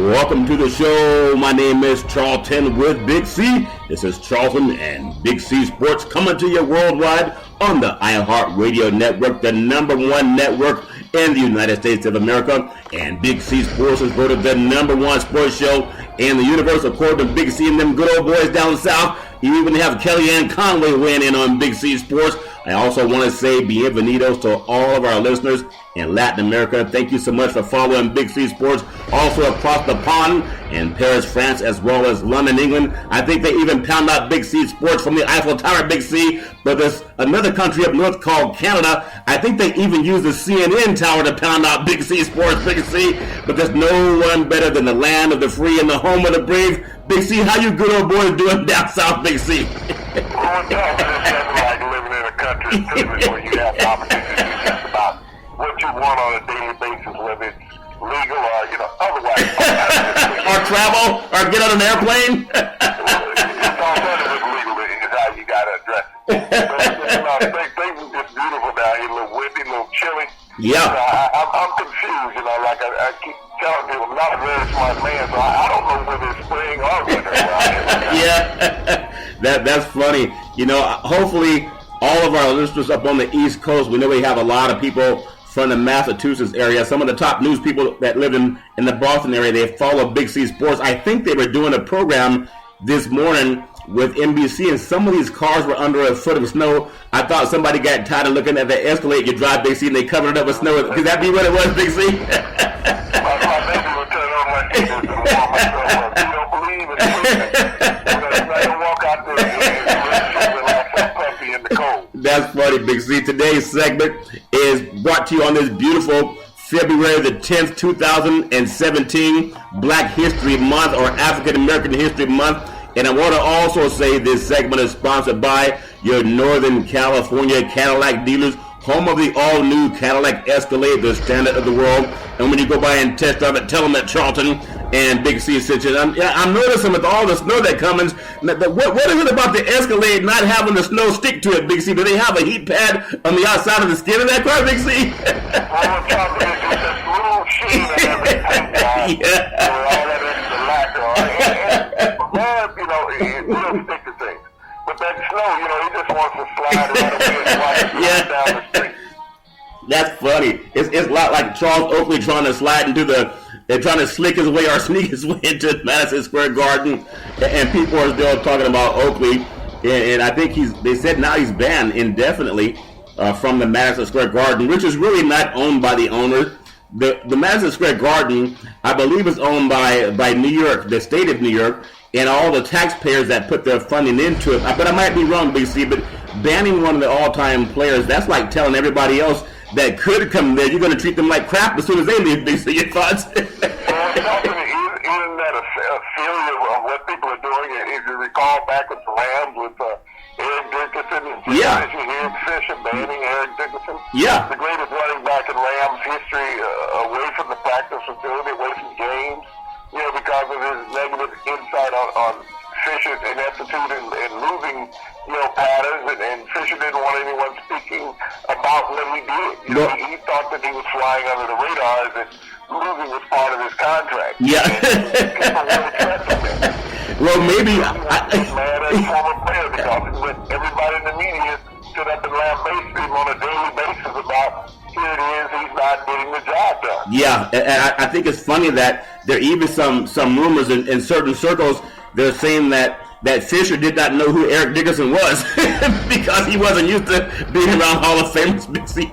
Welcome to the show. My name is Charlton with Big C. This is Charlton and Big C Sports coming to you worldwide on the iHeartRadio network, the number one network in the United States of America. And Big C Sports is voted the number one sports show in the universe, according to Big C and them good old boys down south. You even have Kellyanne Conway weighing in on Big C Sports. I also want to say bienvenidos to all of our listeners in Latin America. Thank you so much for following Big C Sports. Also across the pond in Paris, France, as well as London, England. I think they even pound out Big C Sports from the Eiffel Tower, Big C. But there's another country up north called Canada. I think they even use the CNN tower to pound out Big C Sports, Big C. But there's no one better than the land of the free and the home of the brave. Big C, how you good old boys doing down south, Big C? Country where you have the opportunity to think about what you want on a daily basis, whether it's legal or, otherwise. Or travel, or get on an airplane. It's alternative legally is how you got to address it. But, things are just beautiful down here, a little windy, a little chilly. Yeah. I'm confused, like I keep telling people, I'm not a very smart man, so I don't know whether it's spring or winter. Yeah, that's funny. Hopefully all of our listeners up on the East Coast, we know we have a lot of people from the Massachusetts area. Some of the top news people that live in the Boston area, they follow Big C Sports. I think they were doing a program this morning with NBC, and some of these cars were under a foot of snow. I thought somebody got tired of looking at the Escalade you drive, Big C, and they covered it up with snow. Could that be what it was, Big C? My baby will turn on my TV and warm myself up. You don't believe it. I don't walk out there and relax and puffy in the cold. That's funny, Big C. Today's segment is brought to you on this beautiful February the 10th, 2017, Black History Month, or African American History Month. And I want to also say this segment is sponsored by your Northern California Cadillac dealers, home of the all-new Cadillac Escalade, the standard of the world. And when you go by and test drive it, tell them that Charlton and Big C sent you. I'm noticing with all the snow that comes, what is it about the Escalade not having the snow stick to it, Big C? Do they have a heat pad on the outside of the skin of that car, Big C? It will stick to things. But that snow, he just wants to slide right away and down the street. That's funny. It's a lot like Charles Oakley trying to slide into they're trying to slick his way or sneak his way into Madison Square Garden, and people are still talking about Oakley. And I think they said now he's banned indefinitely from the Madison Square Garden, which is really not owned by the owners. The Madison Square Garden, I believe, is owned by New York, the state of New York, and all the taxpayers that put their funding into it. But I might be wrong, BC, but banning one of the all-time players, that's like telling everybody else that could come there, you're going to treat them like crap as soon as they leave, BC. Your thoughts? Isn't that a failure of what people are doing? If you recall back with the Rams with Eric Dickerson and Eric Fisher banning Eric Dickerson. Yeah. The greatest running back in Rams history, away from the practice facility, away from games, because of his negative insight on Fisher's ineptitude and losing, patterns, and Fisher didn't want anyone speaking about what he did. He thought that he was flying under the radar, and losing was part of his contract. Yeah. People were trusting him. Well, maybe he was mad at a former player because everybody in the media stood up and lambasted him on a daily basis about here it is, he's not getting the job done. Yeah, and I think it's funny that there are even some rumors in certain circles. They're saying that Fisher did not know who Eric Dickerson was because he wasn't used to being around Hall of Famers.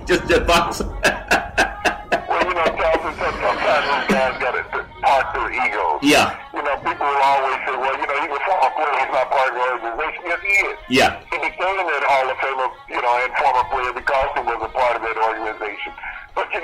Just your thoughts. Well, Charles, sometimes those guys got to park their egos. Yeah. People will always say, well, he's a former player, he's not part of the organization. Yes, he is. Yeah. He became that Hall of Famer, and former player because he was a part of that organization. But, at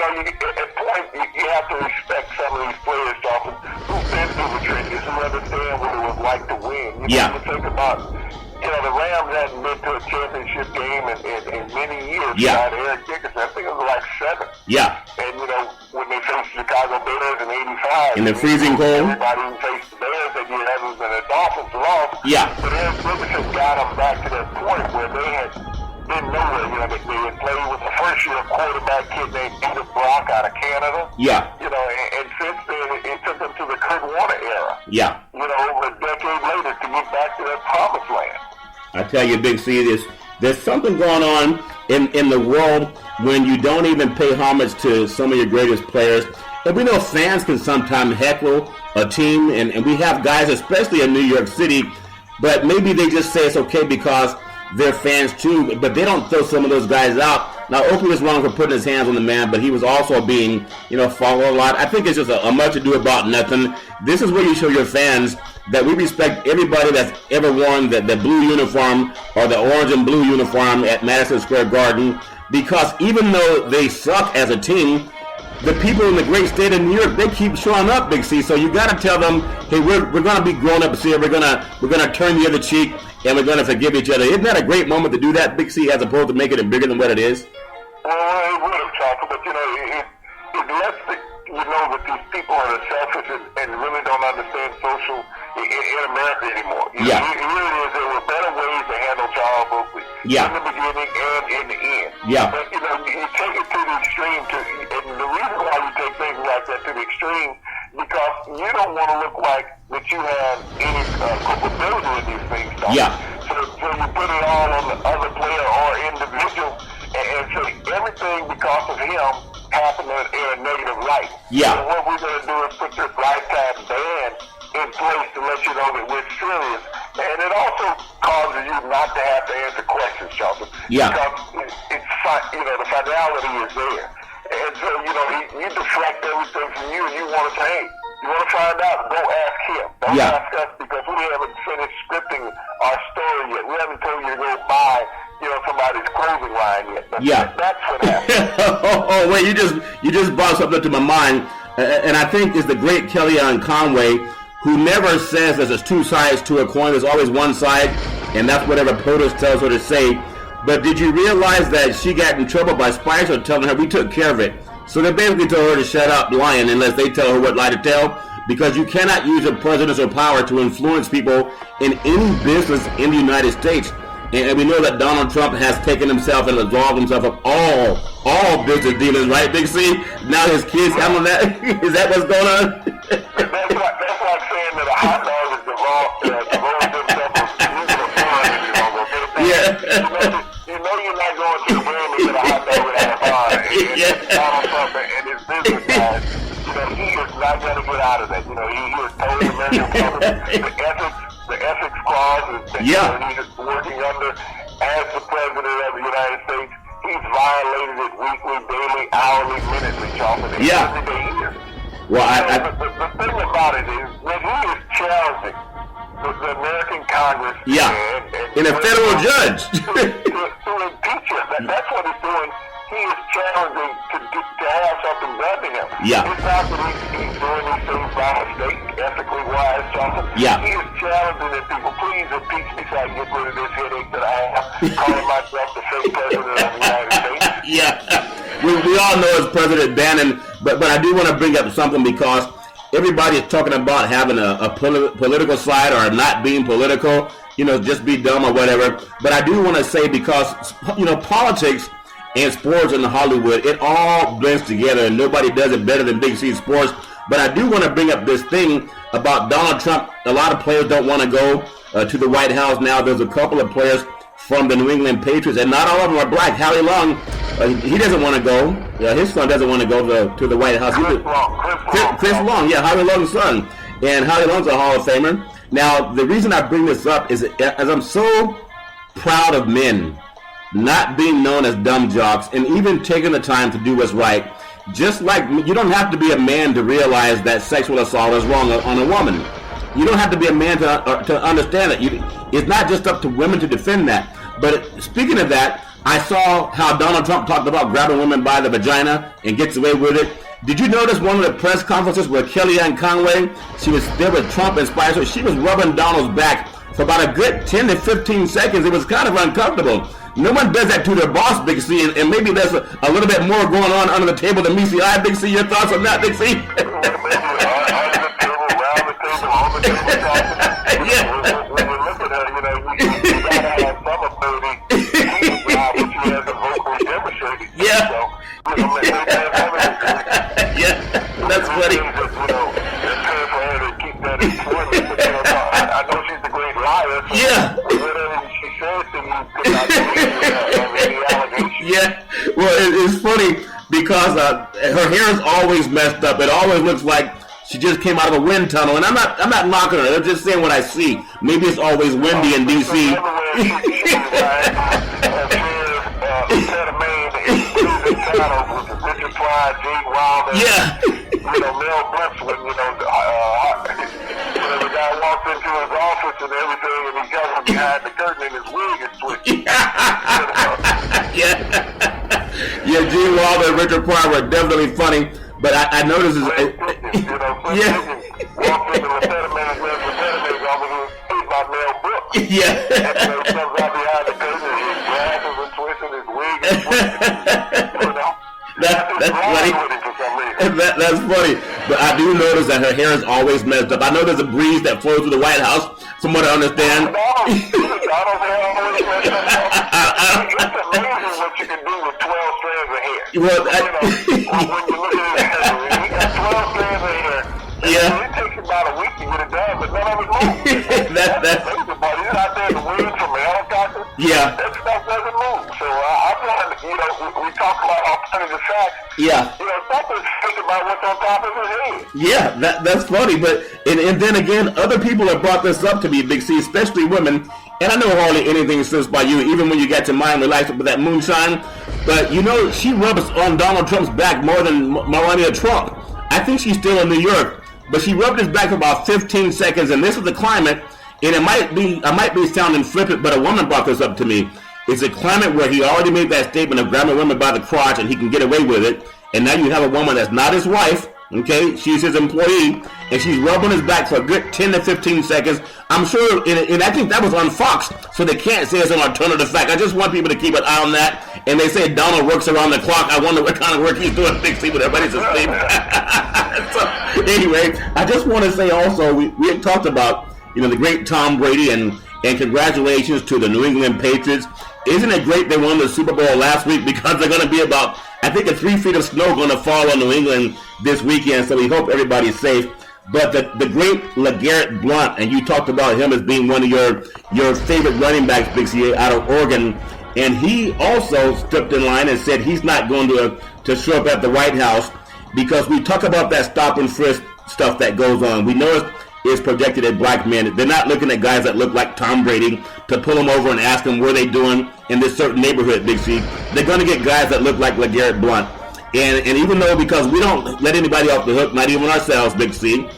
point, you have to respect some of these players, Charles, who've been through the trenches, who understand what it was like to win. You think about, the Rams hadn't been to a championship game in many years. Yeah. Eric Dickerson, I think it was like 7. Yeah. And, when they faced the Chicago Bears in '85. In the freezing cold. Everybody who faced the Bears that year, other than the Dolphins, lost. Yeah. But Eric Dickerson got them back to that point where they had been nowhere. They had played with a first-year quarterback kid named Peter Brock out of Canada. Yeah. And since then, it took them to the Kurt Warner Yeah. Over a decade later to get back to that promised land. I tell you, Big C, there's something going on in the world when you don't even pay homage to some of your greatest players. And we know fans can sometimes heckle a team, and we have guys, especially in New York City, but maybe they just say it's okay because they're fans too, but they don't throw some of those guys out. Now, Oakley was wrong for putting his hands on the man, but he was also being, followed a lot. I think it's just a much ado about nothing. This is where you show your fans that we respect everybody that's ever worn the blue uniform or the orange and blue uniform at Madison Square Garden, because even though they suck as a team, the people in the great state of New York, they keep showing up, Big C. So you got to tell them, hey, we're going to be grown ups here. We're gonna turn the other cheek, and we're going to forgive each other. Isn't that a great moment to do that, Big C, as opposed to making it bigger than what it is? Well, it would have, Chaka, but it lets you know that these people are selfish and really don't understand social in America anymore. Yeah. It really is. There were better ways to handle Charles Oakley in the beginning and in the end. Yeah. But you take it to the extreme, and the reason why you take things like that to the extreme, because you don't want to look like that you have any culpability in these things. Yeah. So you put it all on the other player or individual, and say everything because of him happened in a negative light. Yeah. So what we're going to do is put this lifetime ban in place to let you know that we're serious. And it also causes you not to have to answer questions, Charles. Yeah. Because the finality is there. And so, you deflect everything from you, and you want to say, hey, you want to find out, go ask him. Don't ask us, because we haven't finished scripting our story yet. We haven't told you to go buy somebody's clothing line yet. But that's what happened. Wait, you just brought something to my mind, and I think it's the great Kellyanne Conway, who never says there's two sides to a coin. There's always one side, and that's whatever POTUS tells her to say. But did you realize that she got in trouble by Spicer telling her we took care of it? So they basically told her to shut up lying unless they tell her what lie to tell, because you cannot use your presidential power to influence people in any business in the United States. And we know that Donald Trump has taken himself and absolved himself of all business dealings, right, Big C? Now his kids handle that? Is that what's going on? That's like saying that a hot dog is devolved himself of using a bun anymore. Yeah. You're not going to the room and get a hot dog without a bun. And Donald Trump and his business guys, he is not going to get out of that. He is totally American. The ethics clause that he's working under as the president of the United States, he's violated it weekly, daily, hourly, minutely, Charles. Every day he is. Well, the thing about it is that he is challenging the American Congress and a federal judge to impeach him. That's what he's doing. He is challenging to have something done to him. Yeah. It's not that he's doing these things by mistake, ethically wise, something. Yeah. He is challenging that people, please impeach me so I can get rid of this headache that I have, calling myself the fake president of the United States. Yeah. We all know it's President Bannon, but I do want to bring up something, because everybody is talking about having a political side or not being political, just be dumb or whatever. But I do want to say, because, politics and sports in Hollywood, it all blends together, and nobody does it better than Big C Sports. But I do want to bring up this thing about Donald Trump. A lot of players don't want to go to the White House now. There's a couple of players from the New England Patriots, and not all of them are black. Howie Long, he doesn't want to go. His son doesn't want to go to the White House. Chris Long, Howie Long's son. And Howie Long's a Hall of Famer. Now, the reason I bring this up is as I'm so proud of men not being known as dumb jocks and even taking the time to do what's right. Just like you don't have to be a man to realize that sexual assault is wrong on a woman. You don't have to be a man to understand it. It's not just up to women to defend that. But speaking of that, I saw how Donald Trump talked about grabbing women by the vagina and gets away with it. Did you notice one of the press conferences where Kellyanne Conway, she was there with Trump and Spicer, she was rubbing Donald's back for about a good 10 to 15 seconds. It was kind of uncomfortable. No one does that to their boss, Big C, and maybe there's a little bit more going on under the table than meets the eye, Big C. Your thoughts on that, Big C? Under the table, around the table, on the table, when you look at her, you gotta have some ability to describe what she has vocally demonstrated. Yeah. So, yeah, that's funny. It's time for her to keep that in Yeah. Whatever she says to you could not be any allegation. Yeah. Well, it's funny because her hair is always messed up. It always looks like she just came out of a wind tunnel. And I'm not knocking her. I'm just saying what I see. Maybe it's always windy in D.C. Yeah. Mel Brooks, when, the guy walks into his office and everything, and he got him behind the curtain and his wig is twisted. Yeah. Yeah, Gene Wilder and Richard Pryor were definitely funny, but I noticed Walks into the lieutenant manager's office and was paid by Mel Brooks. Yeah. And so he comes out behind the curtain and his glasses are twisted, his wig is twisted. That's funny. That's funny. But I do notice that her hair is always messed up. I know there's a breeze that flows through the White House, from what I understand. It's amazing what you can do with 12 strands of hair. Well, when you look at his hair, he got 12 strands of hair. Yeah. It takes about a week to get it done, but none of it moves. That's amazing, buddy. He's out there in the wind from a helicopter. Yeah. That stuff doesn't move. So I'm trying we talk about alternative facts. Yeah. Something's think about what's on top of his head. Yeah, that's funny. But and then again, other people have brought this up to me, Big C, especially women. And I know hardly anything says by you, even when you get to mind relax with that moonshine. But she rubs on Donald Trump's back more than Melania Trump. I think she's still in New York, but she rubbed his back for about 15 seconds. And this is the climate. And I might be sounding flippant, but a woman brought this up to me. It's a climate where he already made that statement of grabbing women by the crotch and he can get away with it. And now you have a woman that's not his wife, okay? She's his employee, and she's rubbing his back for a good 10 to 15 seconds. I'm sure, and I think that was on Fox, so they can't say it's an alternative fact. I just want people to keep an eye on that. And they say Donald works around the clock. I wonder what kind of work he's doing, Big C, when everybody's asleep. So, anyway, I just want to say also, we had talked about, the great Tom Brady, and congratulations to the New England Patriots. Isn't it great they won the Super Bowl last week, because they're going to be about, I think, 3 feet of snow going to fall on New England this weekend, so we hope everybody's safe. But the great LeGarrette Blount, and you talked about him as being one of your favorite running backs, Big C, out of Oregon, and he also stepped in line and said he's not going to show up at the White House, because we talk about that stop and frisk stuff that goes on. We know it's projected at black men. They're not looking at guys that look like Tom Brady to pull them over and ask them what they doing in this certain neighborhood, Big C. They're going to get guys that look like LeGarrette Blount. And even though, because we don't let anybody off the hook, not even ourselves, Big C,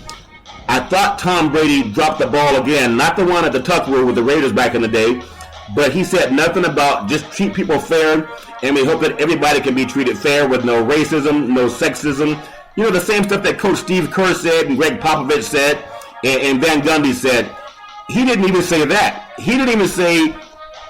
I thought Tom Brady dropped the ball again. Not the one at the Tuck Rule with the Raiders back in the day, but he said nothing about just treat people fair, and we hope that everybody can be treated fair with no racism, no sexism. The same stuff that Coach Steve Kerr said and Greg Popovich said, and Van Gundy said. He didn't even say that. He didn't even say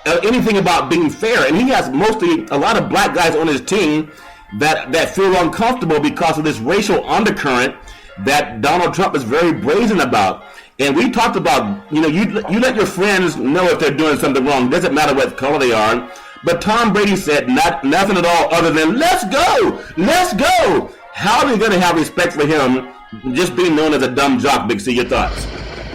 anything about being fair. And he has mostly a lot of black guys on his team that feel uncomfortable because of this racial undercurrent that Donald Trump is very brazen about. And we talked about, you let your friends know if they're doing something wrong. It doesn't matter what color they are. But Tom Brady said nothing at all other than, let's go, let's go. How are we going to have respect for him just being known as a dumb jock, Big C? Your thoughts?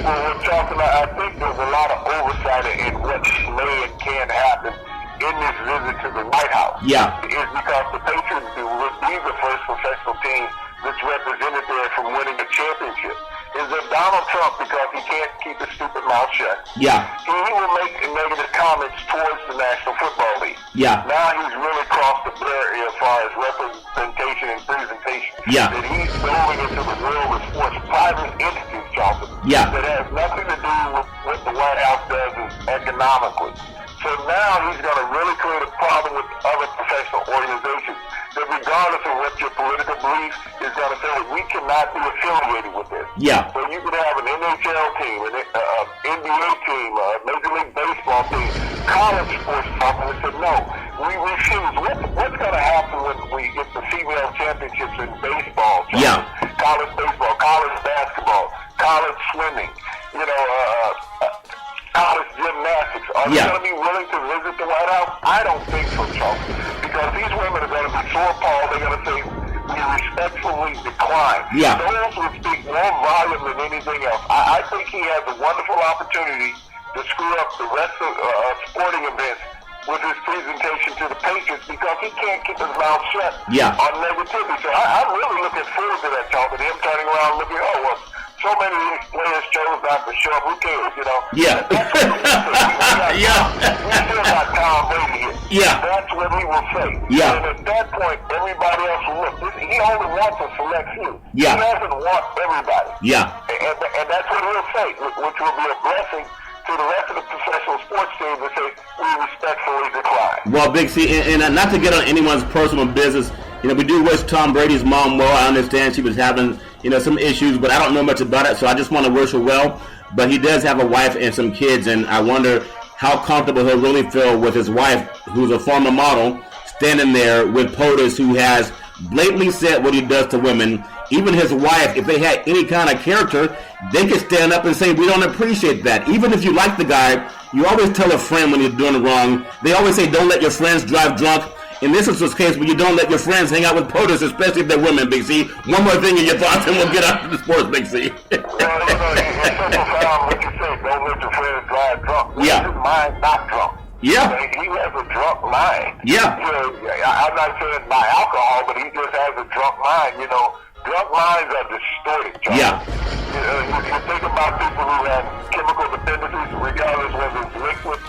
Well, I think there's a lot of oversight in what may and can happen in this visit to the White House. Yeah. Is because the Patriots would be the first professional team that's represented there from winning a championship. Is that Donald Trump, because he can't keep his stupid mouth shut, he will make negative comments towards the National Football League. Yeah. Now he's really crossed the barrier as far as representation and presentation. Yeah. That he's going into the world of sports, private entities, Charlton. Yeah. That has nothing to do with what the White House does economically. So now he's going to really create a problem with other professional organizations. That regardless of what your political belief is going to say, we cannot be affiliated with this. Yeah. So you could have an NHL team, an NBA team, a Major League Baseball team, college sports talking and said, no, we refuse. What's going to happen when we get the female championships in baseball? Yeah. College baseball, college basketball, college swimming, college gymnastics. Are they going to be willing to visit the White House? I don't think so, Charles. Because these women are going to be so appalled, they're going to say, we respectfully decline. Those would speak more volume than anything else. I think he has a wonderful opportunity to screw up the rest of sporting events with his presentation to the Patriots because he can't keep his mouth shut on negativity. So I'm really looking forward to that talk, and him turning around and looking, oh, well, so many of these players chose not to show up. Who cares, you know? Yeah. We still got Tom Brady here. Yeah. That's what he will say. Yeah. And at that point, everybody else will look. He only wants a select few. Yeah. He doesn't want everybody. Yeah. And that's what he'll say, which will be a blessing to the rest of the professional sports team to say, we respectfully decline. Well, Big C, and not to get on anyone's personal business, you know, we do wish Tom Brady's mom well. I understand she was having, you know, some issues, but I don't know much about it, so I just want to wish her well. But he does have a wife and some kids, and I wonder how comfortable he'll really feel with his wife, who's a former model, standing there with POTUS, who has blatantly said what he does to women. Even his wife, if they had any kind of character, they could stand up and say, we don't appreciate that. Even if you like the guy, you always tell a friend when you're doing it wrong. They always say, don't let your friends drive drunk. And this is the case where you don't let your friends hang out with POTUS, especially if they're women, Big C. One more thing in your thoughts, and we'll get out of the sports, Big C. Well, you know, it's simple, what you say, don't let your friends drive drunk. Yeah. His mind not drunk. Yeah. He has a drunk mind. Yeah. You know, I'm not saying by alcohol, but he just has a drunk mind. You know, drunk minds are distorted, John. Yeah. You think about people who have chemical dependencies, regardless whether it's liquid,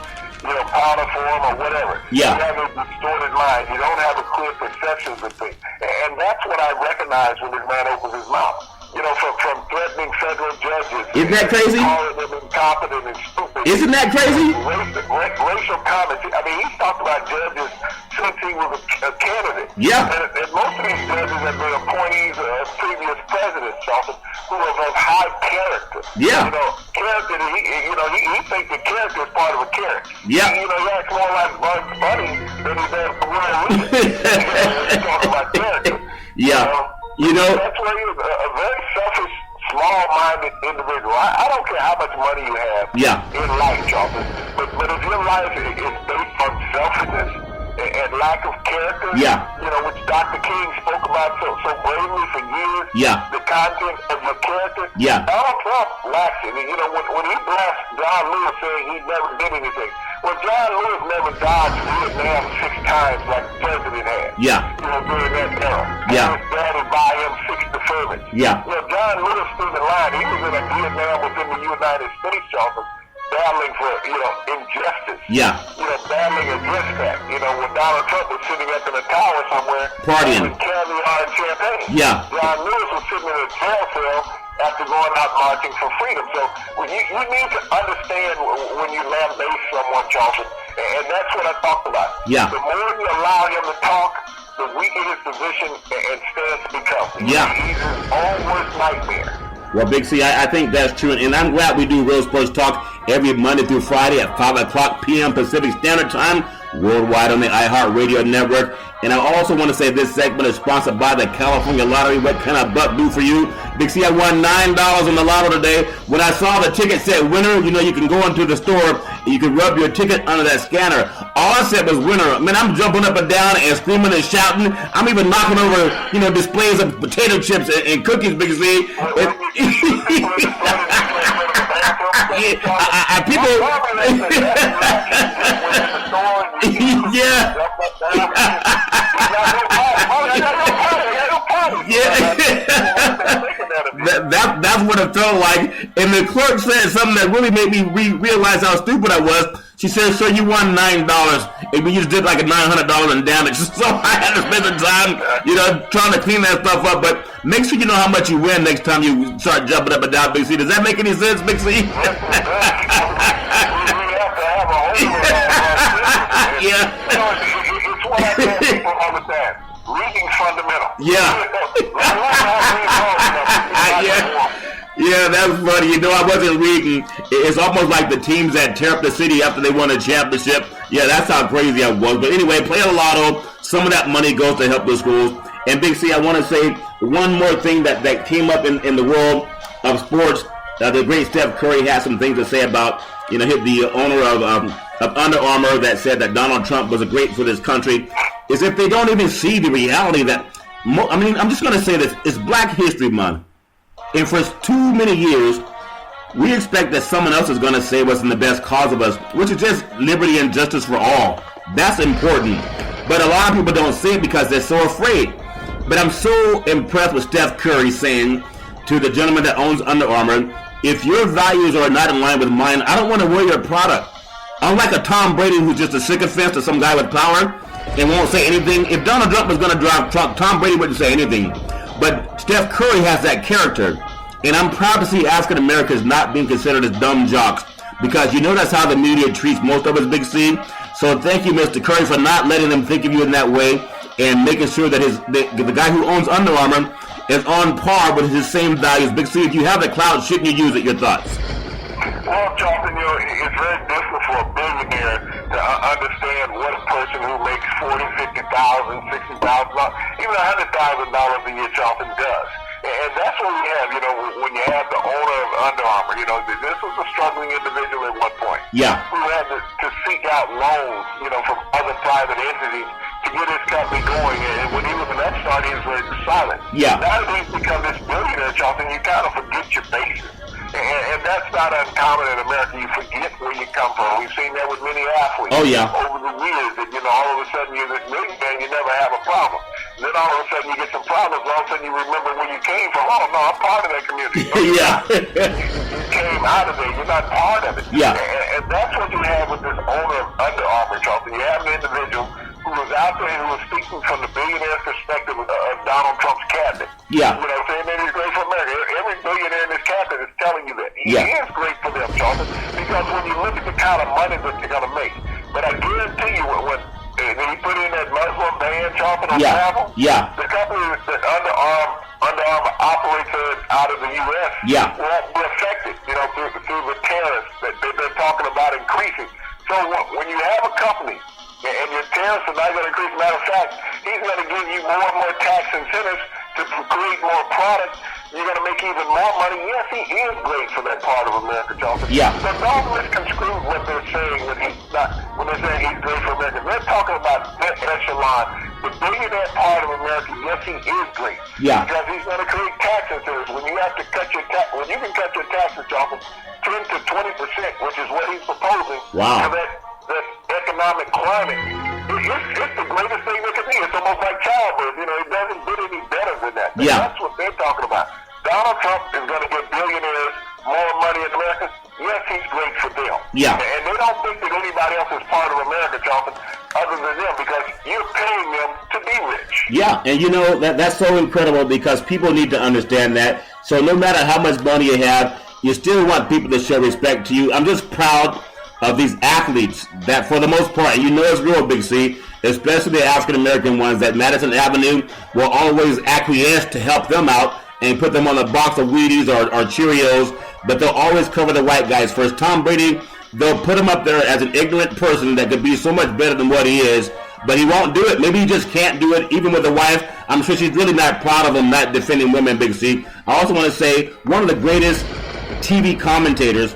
you know, powder form or whatever. Yeah. You have a distorted mind. You don't have a clear perception of things. And that's what I recognize when this man opens his mouth. You know, from threatening federal judges. Isn't that crazy? Calling them incompetent and stupid. Isn't that crazy? Racial comments. I mean, he's talked about judges since he was a candidate. Yeah. And most of these judges have been appointees of previous presidents, often, who are of high character. Yeah. You know, character, he thinks the character is part of a character. Yeah. You know, he acts more like Bugs Bunny than he does Will Reed. He's talking about character. Yeah. You know, that's why he's a very selfish, small-minded individual. I don't care how much money you have in life, Charles, but if your life is based on selfishness and lack of character, you know, which Dr. King spoke about so bravely for years, the content of your character, Donald Trump lacks it. You know, when he blasts John Lewis saying he never did anything, well, John Lewis never dodged Vietnam 6 times like the president had. You know, during that era. His daddy buy him 6 deferments. You know, John Lewis stood in line. He was in a Vietnam within the United States, Charles, battling for, you know, injustice. You know, battling against that. You know, when Donald Trump was sitting up in a tower somewhere, partying with caviar and champagne. John Lewis was sitting in a jail cell after going out marching for freedom. So you need to understand when you lambaste someone, Charleston, and that's what I talked about. The more you allow him to talk, the weaker his position and stance becomes. He's his own worst nightmare. Well, Big C, I think that's true, and I'm glad we do Real Sports Talk every Monday through Friday at 5 o'clock p.m. Pacific Standard Time, worldwide on the iHeartRadio network. And I also want to say this segment is sponsored by the California Lottery. What can a buck do for you? Big C, I won $9 on the lotto today. When I saw the ticket said winner, you know, you can go into the store and you can rub your ticket under that scanner. All I said was winner. Man, I'm jumping up and down and screaming and shouting. I'm even knocking over, you know, displays of potato chips and cookies, Big C. That's what it felt like. And the clerk said something that really made me realize how stupid I was. She said, "Sir, you won $9, and we just did like a $900 in damage." So I had to spend the time, you know, trying to clean that stuff up. But make sure you know how much you win next time you start jumping up and down, Big C. Does that make any sense, Big C? It's what I tell people all the time. Reading's fundamental. Yeah, that's funny. You know, I wasn't reading. It's almost like the teams that tear up the city after they won a championship. Yeah, that's how crazy I was. But anyway, play a lotto. Some of that money goes to help the schools. And Big C, I want to say one more thing that came up in the world of sports. The great Steph Curry has some things to say about, you know, the owner of Under Armour that said that Donald Trump was great for this country. Is if they don't even see the reality that, I'm just going to say this, it's Black History Month. And for too many years, we expect that someone else is going to say what's in the best cause of us, which is just liberty and justice for all. That's important. But a lot of people don't say it because they're so afraid. But I'm so impressed with Steph Curry saying to the gentleman that owns Under Armour, if your values are not in line with mine, I don't want to wear your product. Unlike a Tom Brady who's just a sycophant to some guy with power and won't say anything, if Donald Trump was going to drive Trump, Tom Brady wouldn't say anything. But Steph Curry has that character. And I'm proud to see African Americans not being considered as dumb jocks, because you know that's how the media treats most of us, Big C. So thank you, Mr. Curry, for not letting them think of you in that way and making sure that the guy who owns Under Armour is on par with his same values. Big C, if you have the clout, shouldn't you use it? Your thoughts? Well, Charlton, it's very difficult for a billionaire to understand what a person who makes $40,000, $50,000, $60,000, even $100,000 a year, Charlton, does. And that's what we have, when you have the owner of Under Armour. This was a struggling individual at one point. Yeah. Who had to seek out loans, from other private entities to get his company going. And when he was an upstart, he was very silent. Yeah. Now that he's become this billionaire, Charlton, you kind of forget your basis. And that's not uncommon in America. You forget where you come from. We've seen that with many athletes. Oh, yeah. Over the years, that, all of a sudden you're this millionaire, you never have a problem. Then all of a sudden you get some problems. All of a sudden you remember where you came from. Oh, no, I'm part of that community. Yeah. You came out of there. You're not part of it. Yeah. And that's what you have with this owner of Under Armour, Charlton. You have an individual who was out there and who was speaking from the billionaire perspective of Donald Trump's cabinet. Yeah. Saying that he's great for America. Every billionaire in this cabinet is telling you that. He is great for them, Charlton, because when you look at the kind of money that they're going to make. But I guarantee you, when he put in that Muslim ban, Charlton, on travel, the company that Under Armour operates out of the U.S. won't be affected, through the tariffs that they're talking about increasing. So when you have a company and your tariffs are not going to increase, matter of fact, he's going to give you more and more tax incentives to create more product. You're going to make even more money. Yes, he is great for that part of America, Charlton. Yeah. But don't misconstrue what they're saying when they're saying he's great for America. They're talking about that echelon. The billionaire part of America, yes, he is great. Yeah. Because he's going to create tax incentives. When you have to cut your when you can cut your taxes, Charlton, 10 to 20%, which is what he's proposing. Wow. For that economic climate. It's the greatest thing that can be. It's almost like childbirth. It doesn't get any better than that. But that's what they're talking about. Donald Trump is going to give billionaires more money in America. Yes, he's great for them. Yeah. And they don't think that anybody else is part of America, Charlton, other than them, because you're paying them to be rich. Yeah, and that's so incredible, because people need to understand that. So no matter how much money you have, you still want people to show respect to you. I'm just proud of these athletes that, for the most part, and it's real, Big C, especially the African-American ones, that Madison Avenue will always acquiesce to help them out and put them on a box of Wheaties or Cheerios, but they'll always cover the white guys first. Tom Brady, they'll put him up there as an ignorant person that could be so much better than what he is, but he won't do it. Maybe he just can't do it, even with a wife. I'm sure she's really not proud of him not defending women, Big C. I also want to say, one of the greatest TV commentators,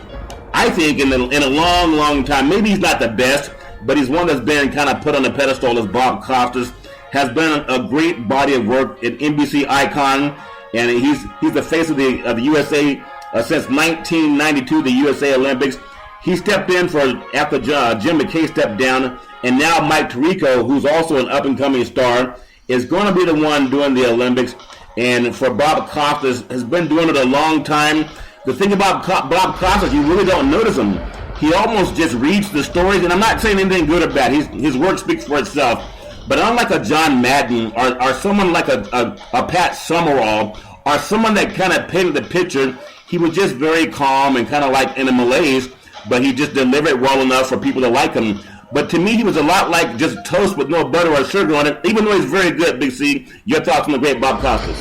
I think, in a long, long time. Maybe he's not the best, but he's one that's been kind of put on a pedestal as Bob Costas. Has been a great body of work, an NBC icon, and he's the face of the USA since 1992, the USA Olympics. He stepped in after Jim McKay stepped down, and now Mike Tirico, who's also an up-and-coming star, is going to be the one doing the Olympics. And for Bob Costas, has been doing it a long time. The thing about Bob Costas, you really don't notice him. He almost just reads the stories, and I'm not saying anything good or bad. His work speaks for itself. But unlike a John Madden or someone like a Pat Summerall or someone that kind of painted the picture, he was just very calm and kind of like in a malaise, but he just delivered well enough for people to like him. But to me, he was a lot like just toast with no butter or sugar on it, even though he's very good, Big C. Your thoughts on the great Bob Costas?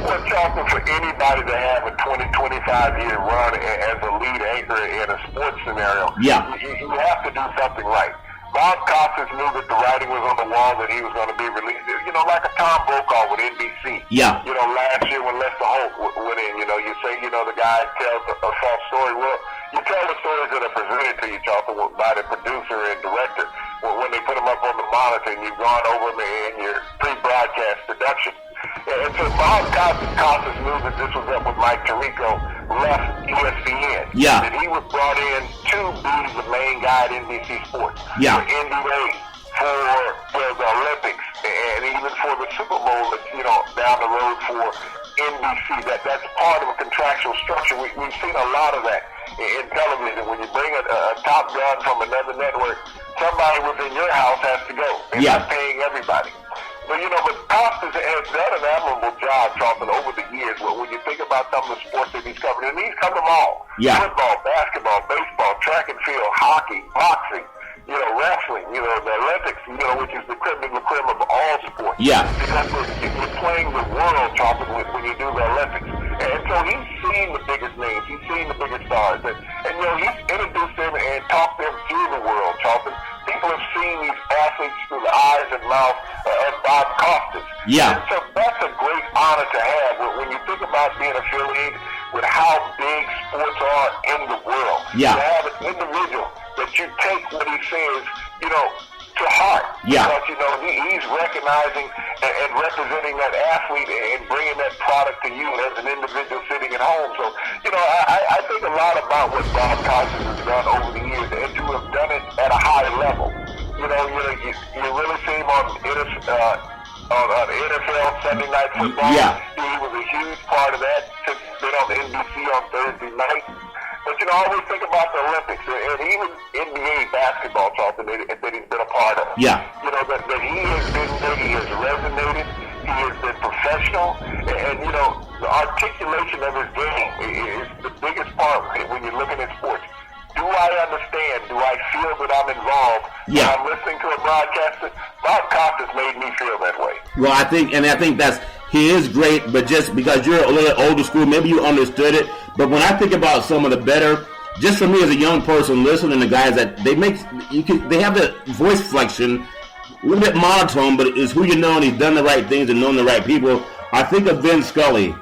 Well, Charlton, for anybody to have a 25-year run as a lead anchor in a sports scenario, you have to do something right. Bob Costas knew that the writing was on the wall that he was going to be released. Like a Tom Brokaw with NBC. Yeah. Last year when Lester Holt went in, you say, the guy tells a false story. Well, you tell the stories that are presented to you, Charlton, by the producer and director. When they put them up on the monitor and you've gone over them in your pre-broadcast production. And so Bob Costas knew that this was up with Mike Tirico left ESPN. Yeah. And he was brought in to be the main guy at NBC Sports. Yeah. For NBA, for the Olympics, and even for the Super Bowl, down the road for NBC. That's part of a contractual structure. We've seen a lot of that in television. When you bring a top gun from another network, somebody within your house has to go. They're not paying everybody. But Costas has done an admirable job, Charlton, over the years. When you think about some of the sports that he's covered, and he's covered them all. Yeah. Football, basketball, baseball, track and field, hockey, boxing, wrestling, the Olympics, which is the creme de la creme of all sports. Yeah. Because you're playing the world, Charlton, when you do the Olympics. And so he's seen the biggest names. He's seen the biggest stars. And he's introduced them and talked them through the world, Charlton. People have seen these athletes through the eyes and mouth of Bob Costas. Yeah. And so that's a great honor to have when you think about being affiliated with how big sports are in the world. Yeah. To have an individual that you take what he says, to heart. Yeah. Because, he's recognizing and representing that athlete and bringing that product to you as an individual sitting at home. So, I think a lot about what Bob Costas has done over the years, and to have done it at a high level. You really see him on NFL Sunday Night Football. Yeah. He was a huge part of that. Since been on the NBC on Thursday night. But I always think about the Olympics and even NBA basketball, Charlton, that he's been a part of. Yeah. That he has been there, he has resonated, he has been professional, and the articulation of his game is the biggest part when you're looking at sports. Do I understand? Do I feel that I'm involved? Yeah. When I'm listening to a broadcaster, Bob Costas made me feel that way. Well, I think he is great, but just because you're a little older school, maybe you understood it. But when I think about some of the better, just for me as a young person listening to guys that they have the voice flexion, a little bit monotone, but it's who you know, and he's done the right things and known the right people. I think of Vin Scully.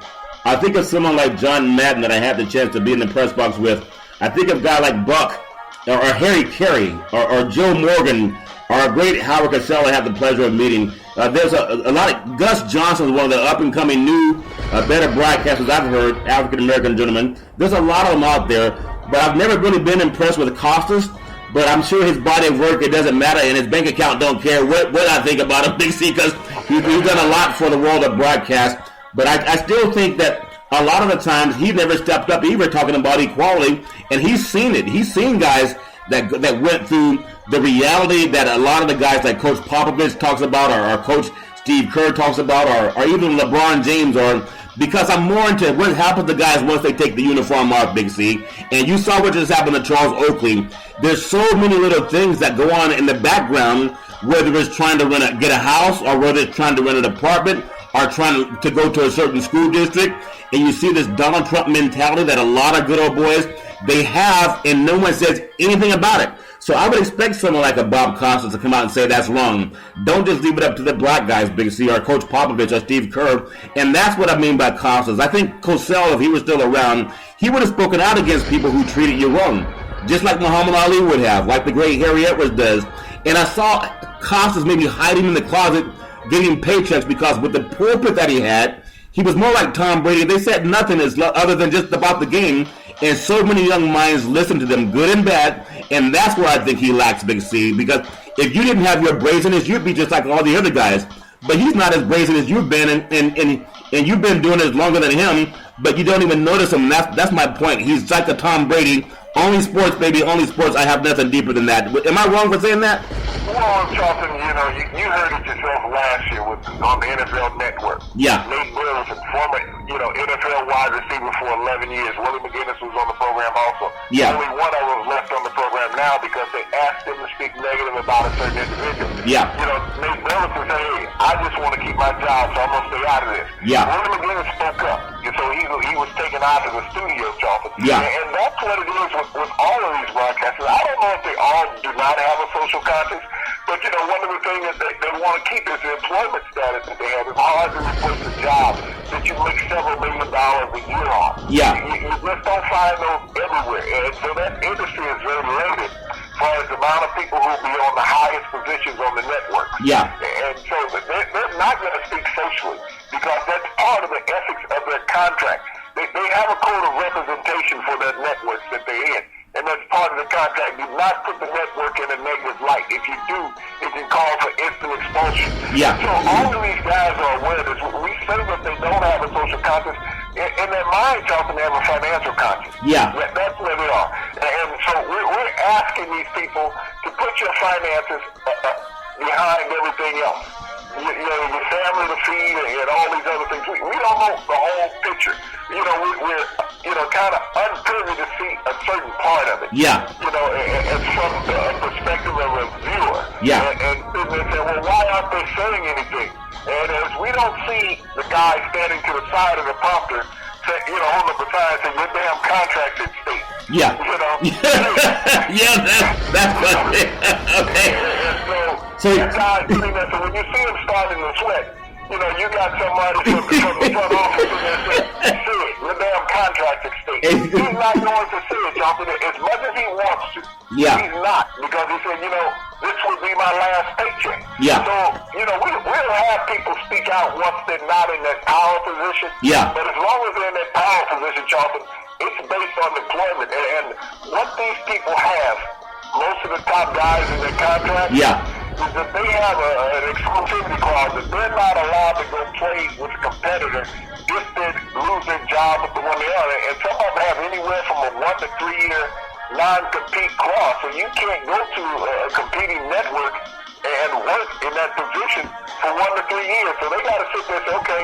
I think of someone like John Madden that I had the chance to be in the press box with. I think of a guy like Buck or Harry Carey or Joe Morgan or a great Howard Cosell I had the pleasure of meeting. There's a lot of Gus Johnson is one of the up-and-coming new, better broadcasters I've heard, African-American gentlemen. There's a lot of them out there, but I've never really been impressed with Costas. But I'm sure his body of work, it doesn't matter, and his bank account don't care what I think about him, Big C, because he's done a lot for the world of broadcast. But I still think that a lot of the times he never stepped up either talking about equality, and he's seen it. He's seen guys that went through the reality that a lot of the guys like Coach Popovich talks about, or Coach Steve Kerr talks about, or even LeBron James, or because I'm more into what happens to guys once they take the uniform off, Big C. And you saw what just happened to Charles Oakley. There's so many little things that go on in the background, whether it's trying to get a house, or whether it's trying to rent an apartment, or trying to go to a certain school district. And you see this Donald Trump mentality that a lot of good old boys, they have, and no one says anything about it. So I would expect someone like a Bob Costas to come out and say that's wrong. Don't just leave it up to the black guys, Big C, or Coach Popovich or Steve Kerr. And that's what I mean by Costas. I think Cosell, if he was still around, he would have spoken out against people who treated you wrong, just like Muhammad Ali would have, like the great Harry Edwards does. And I saw Costas maybe hiding in the closet, getting paychecks, because with the pulpit that he had, he was more like Tom Brady. They said nothing other than just about the game. And so many young minds listened to them, good and bad, and that's where I think he lacks, Big C, because if you didn't have your brazenness, you'd be just like all the other guys. But he's not as brazen as you've been, and you've been doing it longer than him, but you don't even notice him. That's my point. He's like a Tom Brady. Only sports, baby, only sports. I have nothing deeper than that. Am I wrong for saying that? Well, Charlton, you heard it yourself last year on the NFL Network. Yeah. Nate Burleson, former, NFL wide receiver for 11 years. Willie McGinnis was on the program also. Yeah. Only one of them left on the program now because they asked him to speak negative about a certain individual. Yeah. Nate Burleson said, hey, I just want to keep my job, so I'm going to stay out of this. Yeah. Willie McGinnis spoke up. So he was taken out of the studio, Charlton. Yeah. And that's what it is with all of these broadcasters. I don't know if they all do not have a social conscience, but one of the things that they want to keep is the employment status that they have. It's hard to replace a job that you make several $1 million a year on. Yeah. You just don't find those everywhere. And so that industry is very limited as far as the amount of people who will be on the highest positions on the network. Yeah. And so they're not going to speak socially because that's part of the ethics of their contract. they have a code of representation for their networks that they're in. And that's part of the contract. Do not put the network in a negative light. If you do, it can call for instant expulsion. Yeah. So all of these guys are aware of this. We say that they don't have a social conscience. In their mind, Charlton, they have a financial conscience. Yeah. That's where they are. And so we're asking these people to put your finances behind everything else. Your family to feed and all these other things. We don't know the whole picture. We're kind of unprivileged to see a certain part of it. Yeah. And from the perspective of a viewer. Yeah. And they say, well, why aren't they saying anything? And as we don't see the guy standing to the side of the prompter, holding up the sign saying, your damn contract's at stake. Yeah. Yeah, that's what it is. Okay. So that guy doing that, so when you see him starting to sweat, you got somebody from the front office in there saying, see it, your damn contract's at stake. He's not going to see it, Jonathan, as much as he wants to. Yeah. He's not, because he said, this would be my last paycheck. Yeah. So, we'll have people speak out once they're not in that power position. Yeah. But as long as they're in that power position, Charlton, it's based on employment. And what these people have, most of the top guys in their contract, is that they have an exclusivity clause that they're not allowed to go play with a competitor if they lose their job with the one they are. And some of them have anywhere from a 1 to 3 year non-compete clause. So you can't go to a competing network and work in that position for 1 to 3 years. So they got to sit there and say, okay,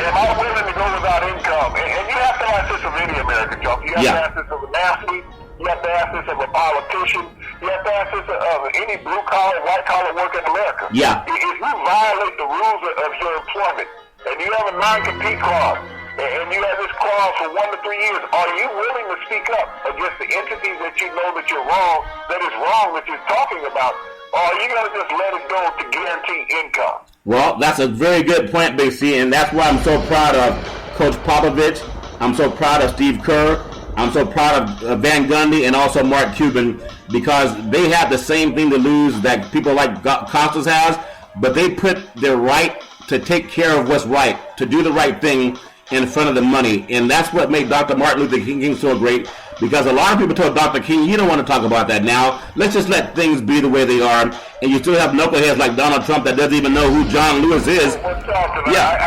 am I willing to go without income? And you have to ask this of any American job. You have to ask this of an athlete. You have to ask this of a politician. You have to ask this of any blue-collar, white-collar worker in America. Yeah. If you violate the rules of your employment and you have a non-compete clause and you have this clause for 1 to 3 years, are you willing to speak up against the entities that you know that you're wrong, that is wrong, that you're talking about? Or are you going to just let it go to guarantee income? Well, that's a very good point, Big C, and that's why I'm so proud of Coach Popovich. I'm so proud of Steve Kerr. I'm so proud of Van Gundy and also Mark Cuban, because they have the same thing to lose that people like Costas has, but they put their right to take care of what's right, to do the right thing in front of the money. And that's what made Dr. Martin Luther King so great, because a lot of people told Dr. King, you don't want to talk about that now. Let's just let things be the way they are. And you still have knuckleheads like Donald Trump that doesn't even know who John Lewis is. I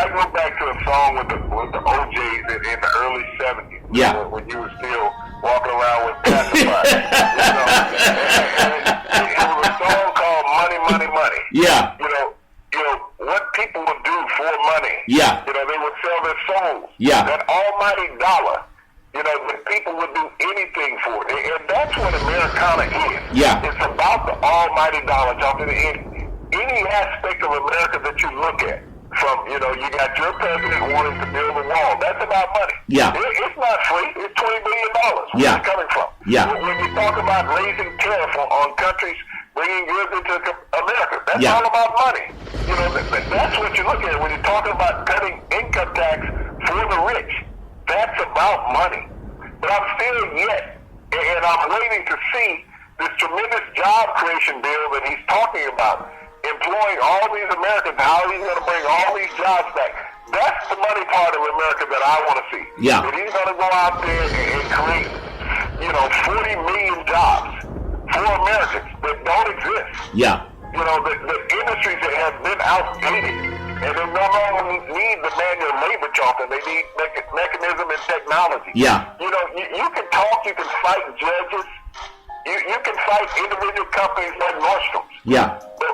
go back to a song with the OJs in the early 70s. Yeah. When you were still walking around with pacifiers. It was a song called Money, Money, Money. Yeah. What people would do for money. Yeah. They would sell their souls. Yeah. That almighty dollar. That people would do anything for it. And that's what Americana is. Yeah. It's about the almighty dollar, Jonathan. In any aspect of America that you look at, from, you got your president wanting to build a wall. That's about money. Yeah. It's not free. It's $20 billion. Where's it coming from? Yeah. When you talk about raising tariff on countries bringing goods into America, that's all about money. That's what you look at when you're talking about cutting income tax for the rich. That's about money. But I'm still and I'm waiting to see this tremendous job creation bill that he's talking about, employing all these Americans, how he's going to bring all these jobs back. That's the money part of America that I want to see. Yeah. That he's going to go out there and create, 40 million jobs for Americans that don't exist. Yeah. The industries that have been outdated, and they no longer need the manual labor, Charlton. They need mechanism and technology. Yeah. You can talk, you can fight judges, you can fight individual companies like Nordstrom's. Yeah. But,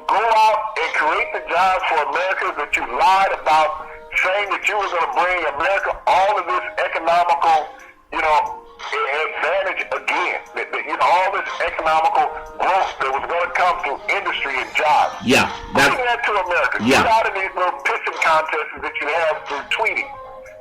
go out and create the jobs for Americans that you lied about, saying that you were going to bring America all of this economical, advantage again. All this economical growth that was going to come through industry and jobs. Yeah. Bring that to America. Yeah. Get out of these little pissing contests that you have through tweeting.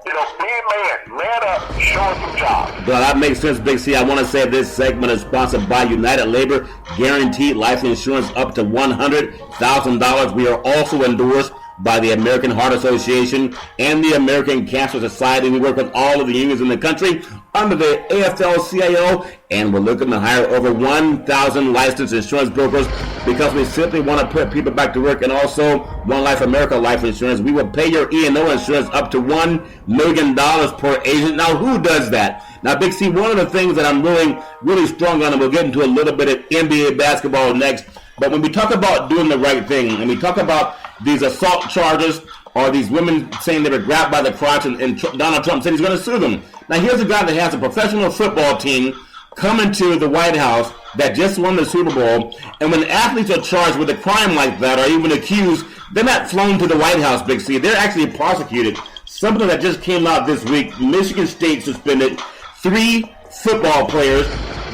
Be a man up, show us some jobs. Well, that makes sense, Big C. I want to say this segment is sponsored by United Labor, guaranteed life insurance up to $100,000. We are also endorsed by the American Heart Association and the American Cancer Society. We work with all of the unions in the country under the AFL-CIO, and we're looking to hire over 1,000 licensed insurance brokers because we simply want to put people back to work. And also, One Life America Life Insurance, we will pay your E&O insurance up to $1 million per agent. Now, who does that? Now, Big C, one of the things that I'm really strong on, and we'll get into a little bit of NBA basketball next, but when we talk about doing the right thing, and we talk about these assault charges or these women saying they were grabbed by the crotch and Donald Trump said he's going to sue them. Now, here's a guy that has a professional football team coming to the White House that just won the Super Bowl, and when athletes are charged with a crime like that or even accused, they're not flown to the White House, Big C. They're actually prosecuted. Something that just came out this week, Michigan State suspended 3 football players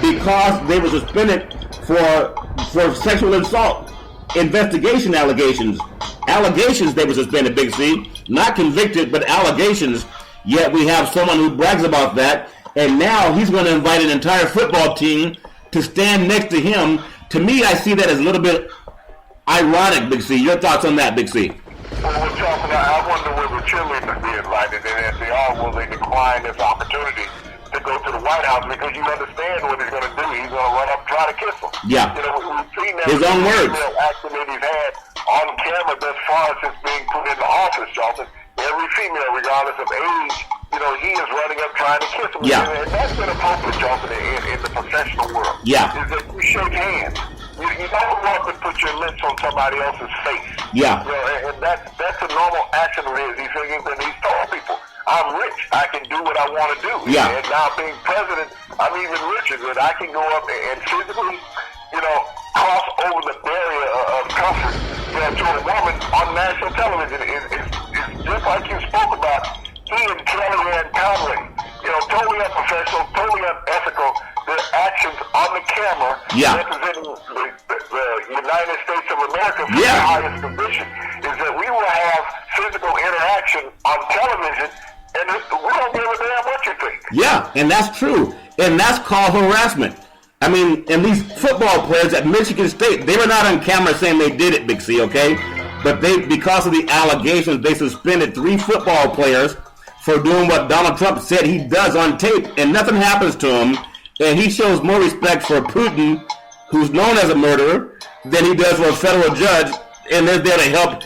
because they were suspended for sexual assault. Investigation allegations. Allegations they were suspended, Big C. Not convicted, but allegations. Yet we have someone who brags about that, and now he's going to invite an entire football team to stand next to him. To me, I see that as a little bit ironic, Big C. Your thoughts on that, Big C? Well, we're talking about, I wonder will the cheerleaders be invited, and if they are, will they decline this opportunity to go to the White House, because you understand what he's going to do. He's going to run up and try to kiss them. Yeah. You know, we've seen that. His own words. Action that he's had on camera thus far since being put into office, Charlton. Every female, regardless of age, you know, he is running up trying to kiss them. Yeah. And that's been appropriate, Charlton, in the professional world. Yeah. Is that you shake hands. You don't want to put your lips on somebody else's face. Yeah. You know, and that's a normal action of his. He's told people, I'm rich. I can do what I want to do. Yeah. And now being president, I'm even richer. That I can go up and physically, you know, cross over the barrier of comfort, you know, to a woman on national television. It's just like you spoke about. He and Kellyanne Conway, you know, totally unprofessional, totally unethical. Their actions on the camera, representing the United States of America from the highest position, is that we will have physical interaction on television. And we don't give a damn what you think. Yeah, and that's true. And that's called harassment. I mean, and these football players at Michigan State, they were not on camera saying they did it, Big C, okay? But because of the allegations, they suspended 3 football players for doing what Donald Trump said he does on tape. And nothing happens to him. And he shows more respect for Putin, who's known as a murderer, than he does for a federal judge. And they're there to help,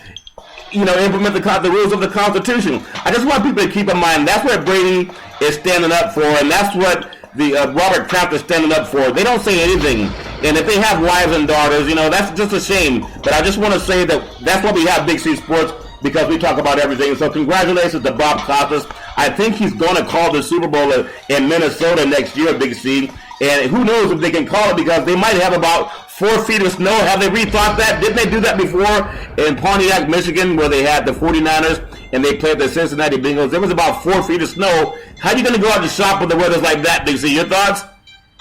you know, implement the rules of the Constitution. I just want people to keep in mind that's what Brady is standing up for, and that's what the Robert Kraft is standing up for. They don't say anything, and if they have wives and daughters, you know, that's just a shame. But I just want to say that's why we have Big C Sports, because we talk about everything. So congratulations to Bob Costas. I think he's going to call the Super Bowl in Minnesota next year, Big C. And who knows if they can call it, because they might have about 4 feet of snow. Have they rethought that? Didn't they do that before in Pontiac, Michigan, where they had the 49ers and they played the Cincinnati Bengals? There was about 4 feet of snow. How are you going to go out to shop when the weather's like that, Big C? Your thoughts?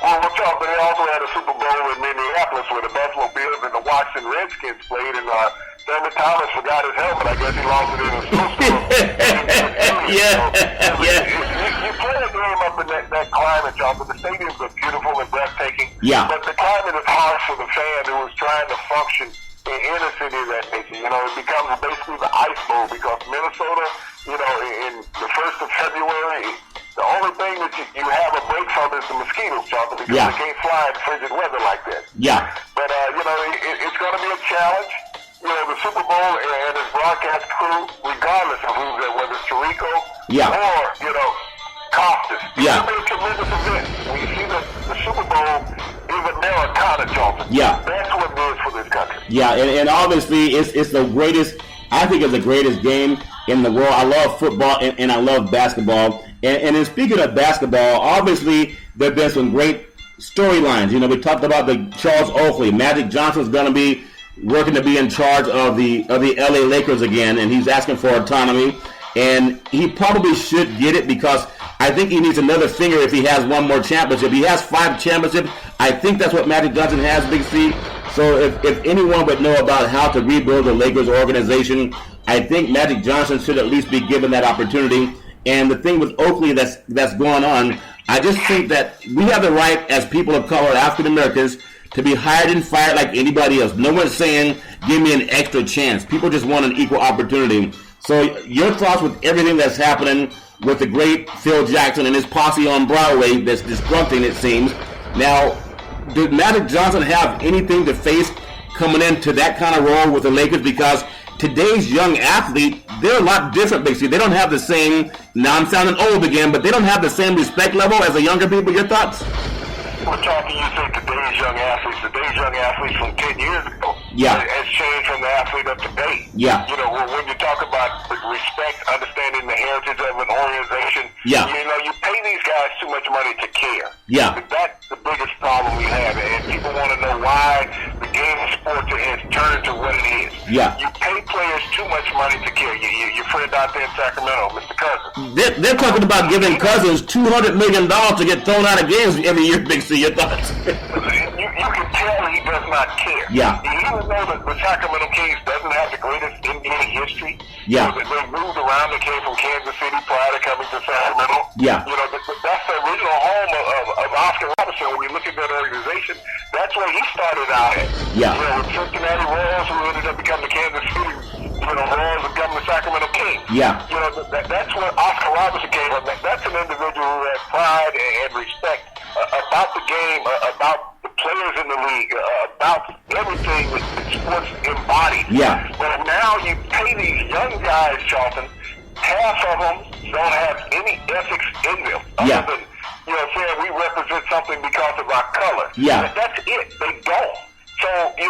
Well, we're talking, they also had a Super Bowl in Minneapolis where the Buffalo Bills and the Washington Redskins played, and Thurman Thomas forgot his helmet. I guess he lost it in a snowstorm. You play a game up in that climate, John, but the stadiums are beautiful and breathtaking. Yeah. But the climate is harsh for the fan who is trying to function in a city of that nature. You know, it becomes basically the ice bowl, because Minnesota, you know, in the 1st of February, the only thing that you have a break from is the mosquitoes, John, because they can't fly in frigid weather like that. Yeah. But, you know, it's going to be a challenge. You know, the Super Bowl and its broadcast crew, regardless of who's there, whether it's Tirico or, you know, Costas. Yeah. It's going to be a tremendous event. When you see the Super Bowl is Americana, Johnson. Yeah. That's what it is for this country. Yeah, and obviously it's the greatest, I think it's the greatest game in the world. I love football and I love basketball. And in speaking of basketball, obviously there have been some great storylines. You know, we talked about the Charles Oakley. Magic Johnson's going to be working to be in charge of the LA Lakers again, and he's asking for autonomy. And he probably should get it, because I think he needs another finger if he has one more championship. He has 5 championships. I think that's what Magic Johnson has, Big C. So if anyone would know about how to rebuild the Lakers organization, I think Magic Johnson should at least be given that opportunity. And the thing with Oakley that's going on, I just think that we have the right as people of color, African Americans, to be hired and fired like anybody else. No one's saying give me an extra chance. People just want an equal opportunity. So your thoughts with everything that's happening with the great Phil Jackson and his posse on Broadway that's disrupting, it seems. Now, did Magic Johnson have anything to face coming into that kind of role with the Lakers? Because today's young athlete, they're a lot different, Big C. They don't have the same, now I'm sounding old again, but they don't have the same respect level as the younger people. Your thoughts? We're talking, you say today's young athletes from 10 years ago. Yeah. Has changed from the athlete of today. Yeah. You know, when you talk about respect, understanding the heritage of an organization, yeah. You know, you pay these guys too much money to care. Yeah. That's the biggest problem we have, and people want to know why the game of sports has turned to what it is. Yeah. You pay players too much money to care. Your friend out there in Sacramento, Mr. Cousins. They're talking about giving Cousins $200 million to get thrown out of games every year, Big C. Your thoughts? You can tell he does not care. Yeah. Even though the Sacramento Kings doesn't have the greatest NBA history. Yeah. You know, they moved around. They came from Kansas City prior to coming to Sacramento. Yeah. You know, that's the original home of Oscar Robertson. When you look at that organization, that's where he started out at. Yeah. You know, with Cincinnati Royals, who ended up becoming the Kansas City, Royals, becoming the Sacramento Kings. Yeah. You know, that's where Oscar Robertson came from. That's an individual who has pride and respect about the game, about the players in the league, about everything that sports embodies. Yeah. But now you pay these young guys, Charlton, half of them don't have any ethics in them. Yeah. Other than, saying we represent something because of our color. Yeah. That's it. They don't. So, you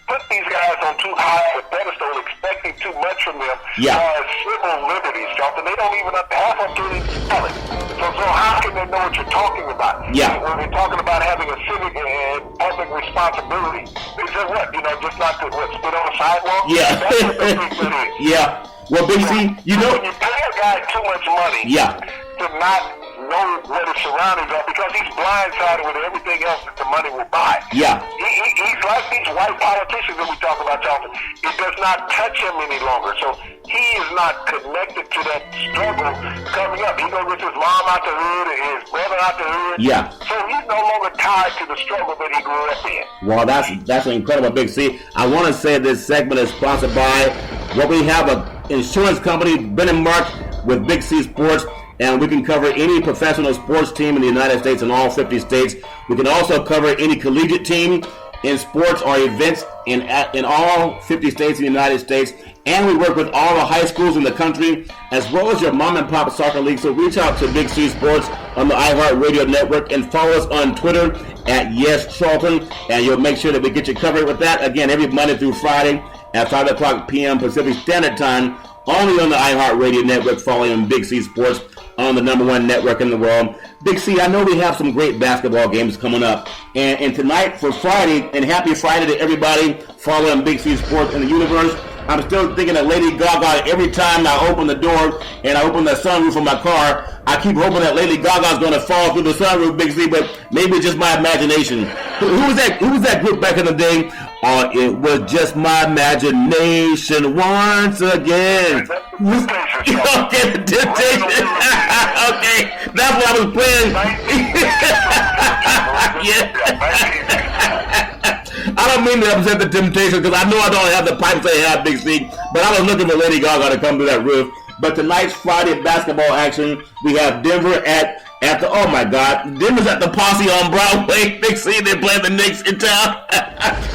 put these guys on too high of a pedestal, expecting too much from them. Yeah. As civil liberties, Charlton. They don't even have half of them spell it. So how can they know what you're talking about? Yeah. When they're talking about having a civic and public responsibility, they say what? Just not to spit on the sidewalk? Yeah. That's what they think that is. Yeah. Well, Big C, when you pay a guy too much money yeah. to not know what his surroundings are, because he's blindsided with everything else that the money will buy. Yeah. He's like these white politicians that we talk about, Charlton. It does not touch him any longer. So he is not connected to that struggle coming up. He goes with his mom out the hood and his brother out the hood. Yeah. So he's no longer tied to the struggle that he grew up in. Well, that's an incredible, Big C. I want to say this segment is sponsored by what we have an insurance company, Ben & Mark, with Big C Sports. And we can cover any professional sports team in the United States in all 50 states. We can also cover any collegiate team in sports or events in all 50 states in the United States. And we work with all the high schools in the country, as well as your mom and pop soccer league. So reach out to Big C Sports on the iHeartRadio network and follow us on Twitter at YesCharlton. And you'll make sure that we get you covered with that. Again, every Monday through Friday at 5 o'clock p.m. Pacific Standard Time, only on the iHeartRadio network, following Big C Sports on the #1 network in the world. Big C, I know we have some great basketball games coming up. And tonight for Friday, and happy Friday to everybody following Big C Sports in the universe. I'm still thinking of Lady Gaga every time I open the door and I open the sunroof of my car. I keep hoping that Lady Gaga's going to fall through the sunroof, Big C, but maybe it's just my imagination. Who was that group back in the day? It was just my imagination once again. Okay, the Temptation. Okay, that's what I was playing. Yeah. I don't mean to upset the Temptation, because I know I don't have the pipes they have, Big C, but I was looking for Lady Gaga to come through that roof. But tonight's Friday basketball action, we have Denver at the, oh my God, Denver's at the Posse on Broadway. Big C, they're playing the Knicks in town.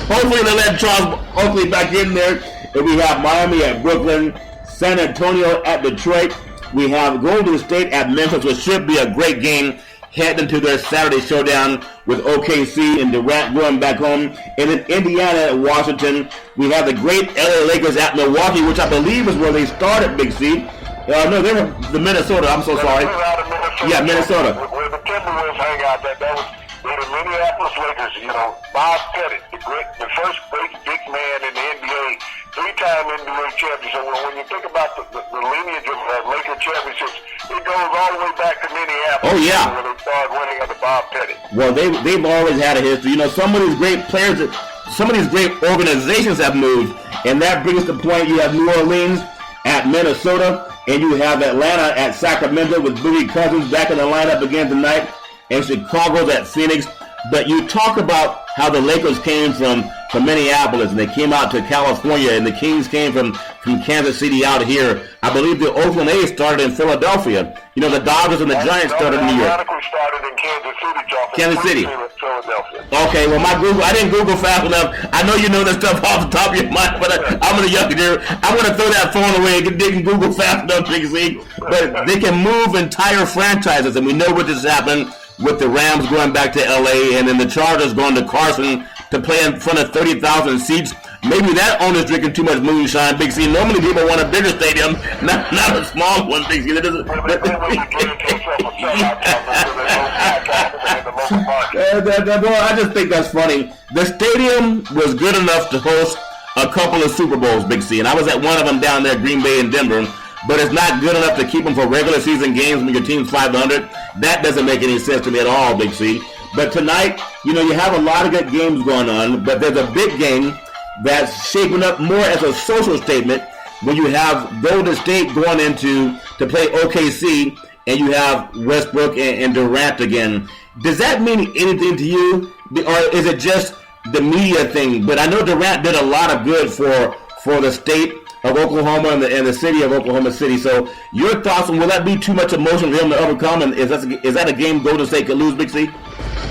Hopefully they'll let Charles Oakley back in there. And we have Miami at Brooklyn, San Antonio at Detroit. We have Golden State at Memphis, which should be a great game heading into their Saturday showdown with OKC and Durant going back home. And then Indiana at Washington. We have the great LA Lakers at Milwaukee, which I believe is where they started, Big C. No, they were the Minnesota. I'm so sorry. Yeah, Minnesota. Where the Timberwolves hang out, that was where the Minneapolis Lakers, Bob Pettit, the first great big man in the NBA, 3-time NBA champion. So when you think about the lineage of Laker championships, it goes all the way back to Minneapolis. Oh, yeah. Where they started winning under Bob Pettit. Well, they've always had a history. Some of these great players, some of these great organizations have moved. And that brings the point, you have New Orleans at Minnesota, and you have Atlanta at Sacramento with Boogie Cousins back in the lineup again tonight, and Chicago's at Phoenix. But you talk about how the Lakers came from from Minneapolis, and they came out to California, and the Kings came from Kansas City out here. I believe the Oakland A's started in Philadelphia. You know, the Dodgers and the Giants started in New York. Started in Kansas City, Jonathan. Kansas City. Philadelphia. Okay, well, I didn't Google fast enough. I know you know this stuff off the top of your mind, but I'm in a younger year. I'm going to throw that phone away and didn't Google fast enough, Big Z. But they can move entire franchises, and we know what just happened with the Rams going back to L.A. and then the Chargers going to Carson to play in front of 30,000 seats. Maybe that owner's drinking too much moonshine, Big C. Normally people want a bigger stadium, not a small one, Big C. I just think that's funny. The stadium was good enough to host a couple of Super Bowls, Big C, and I was at one of them down there, Green Bay and Denver, but it's not good enough to keep them for regular season games when your team's 500. That doesn't make any sense to me at all, Big C. But tonight, you know, you have a lot of good games going on, but there's a big game that's shaping up more as a social statement when you have Golden State going into to play OKC and you have Westbrook and Durant again. Does that mean anything to you, or is it just the media thing? But I know Durant did a lot of good for the state of Oklahoma and the city of Oklahoma City. So your thoughts on, will that be too much emotion for him to overcome? And is that a game Golden State could lose, Big C?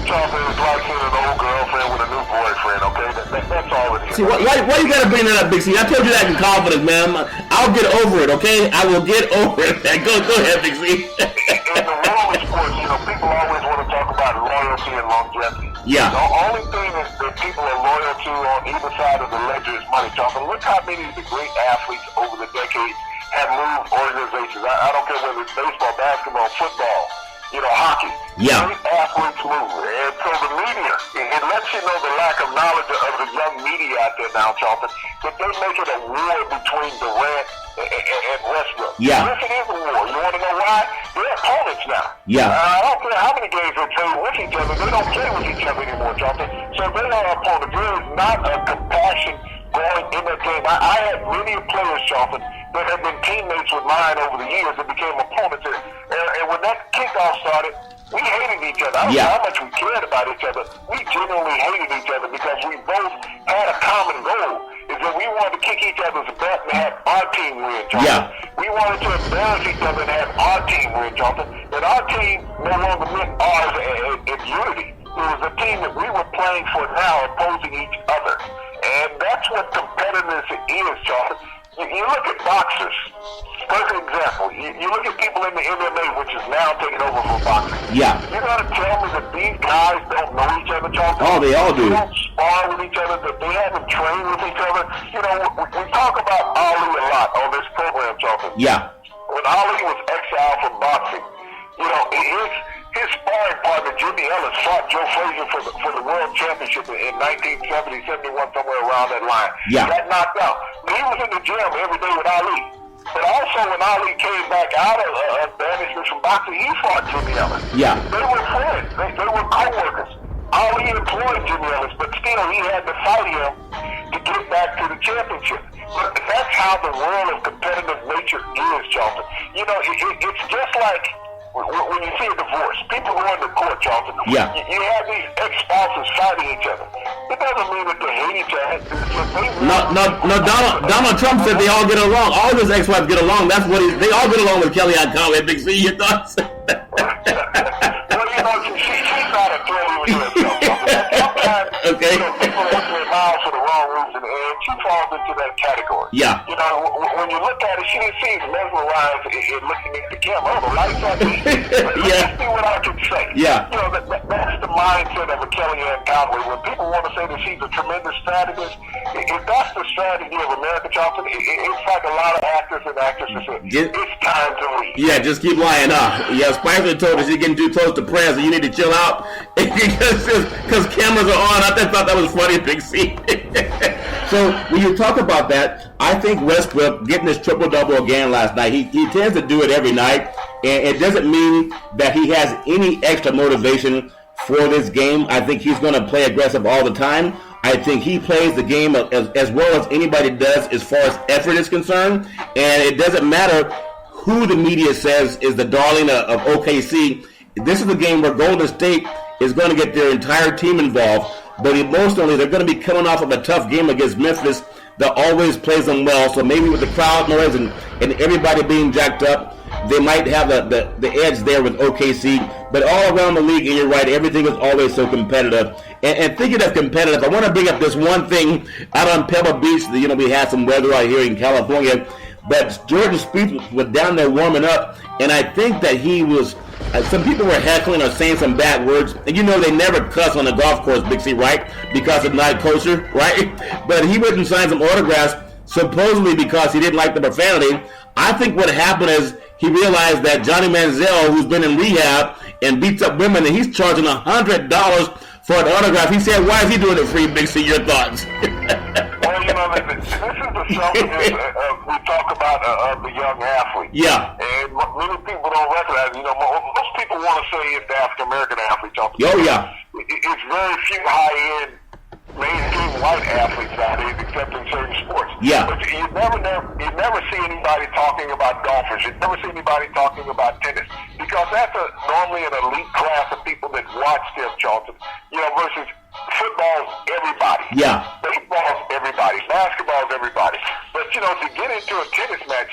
Jonathan, it's like seeing an old girlfriend with a new boyfriend, okay? That's all it is. See, why you gotta bring that up, Big C? I told you that in confidence, man. I'll get over it, okay? I will get over it. Go ahead, Big C. In the world of sports, you know, people always want to talk about loyalty and longevity. Yeah. The only thing that people are loyal to on either side of the ledger is money, Jonathan. Look how many of the great athletes over the decades have moved organizations. I don't care whether it's baseball, basketball, football, you know, hockey. Yeah. Great athletes move. And so the media, it lets you know the lack of knowledge of the young media out there now, Jonathan, that they make it a war between Durant and Westbrook. Yeah. Yes, it is a war. You want to know why? They're opponents now. Yeah. I don't care how many games they play with each other. They don't play with each other anymore, Jonathan. So they are opponents. There is not a compassion going in that game. I had many players, Jonathan, that have been teammates with mine over the years that became opponents. And when that kickoff started, we hated each other. I don't know how much we cared about each other. We genuinely hated each other because we both had a common goal, is that we wanted to kick each other's butt and have our team win, Jonathan. Yeah. We wanted to embarrass each other and have our team win, Jonathan. But our team no longer meant ours in unity. It was a team that we were playing for now, opposing each other. And that's what competitiveness is, Jonathan. You look at boxers, perfect example. You look at people in the MMA, which is now taking over for boxing. Yeah. You're going to tell me that these guys don't know each other, Jonathan? Oh, they all do. They don't spar with each other, that they haven't trained with each other. You know, we talk about Ali a lot on this program, Jonathan. Yeah. When Ali was exiled from boxing, you know, his sparring partner, Jimmy Ellis, fought Joe Frazier for the World Championship in 1970, 71, somewhere around that line. Yeah. Got knocked out. He was in the gym every day with Ali. But also when Ali came back out of banishment from boxing, he fought Jimmy Ellis. Yeah. They were friends. They were co-workers. Ali employed Jimmy Ellis, but still he had to fight him to get back to the championship. But that's how the world of competitive nature is, Jonathan. You know, it's just like when you see a divorce, people go into court, Jonathan. Yeah. You have these ex-spouses fighting each other. It doesn't mean that they hate each other. No. Donald Trump said they all get along. All of his ex-wives get along. That's what they all get along with Kellyanne Conway. Big C, your thoughts? Well, you know, she's not a threat even to herself. Sometimes, okay. You know, people look their mouths for the wrong reason, and she falls into that category. Yeah. You know, when you look at it, she seems mesmerized in looking at the camera. Oh, the lights on me. Yeah. Let's see what I can say. Yeah. You know, that's the mindset of a Kellyanne Conway. When people want to say that she's a tremendous strategist, if that's the strategy of America, Johnson, it's like a lot of actors and actresses say, it's time to leave. Yeah, just keep lying up. Yeah, Spicer told us you're getting too close to press and you need to chill out because cameras are on. I thought that was funny, Big C. So when you talk about that, I think Westbrook getting his triple-double again last night, he tends to do it every night, and it doesn't mean that he has any extra motivation for this game. I think he's going to play aggressive all the time. I think he plays the game as well as anybody does as far as effort is concerned, and it doesn't matter who the media says is the darling of OKC. This is a game where Golden State is going to get their entire team involved. but emotionally, they're going to be coming off of a tough game against Memphis that always plays them well. So maybe with the crowd noise and everybody being jacked up, they might have the edge there with OKC. But all around the league, and you're right, everything is always so competitive. And thinking of competitive, I want to bring up this one thing out on Pebble Beach. You know, we had some weather out here in California, but Jordan Spieth was down there warming up, and I think that he was. Some people were heckling or saying some bad words, and you know they never cuss on the golf course, Big C, right? Because it's not kosher, right? But he wouldn't sign some autographs, supposedly because he didn't like the profanity. I think what happened is he realized that Johnny Manziel, who's been in rehab and beats up women, and he's charging $100 for an autograph. He said, "Why is he doing it free, Big C? Your thoughts?" Well, you know, this is the selfishness we talk about of the young athlete. Yeah. And many people don't recognize, you know, most people want to say it's the African-American athlete. Oh, yeah. It's very few high-end, mainstream white athletes nowadays, except in certain sports. Yeah. But you never see anybody talking about golfers. You never see anybody talking about tennis. Because that's normally an elite class of people that watch them, Charlton. You know, versus football's everybody. Yeah. Baseball's everybody. Basketball's everybody. But, you know, to get into a tennis match,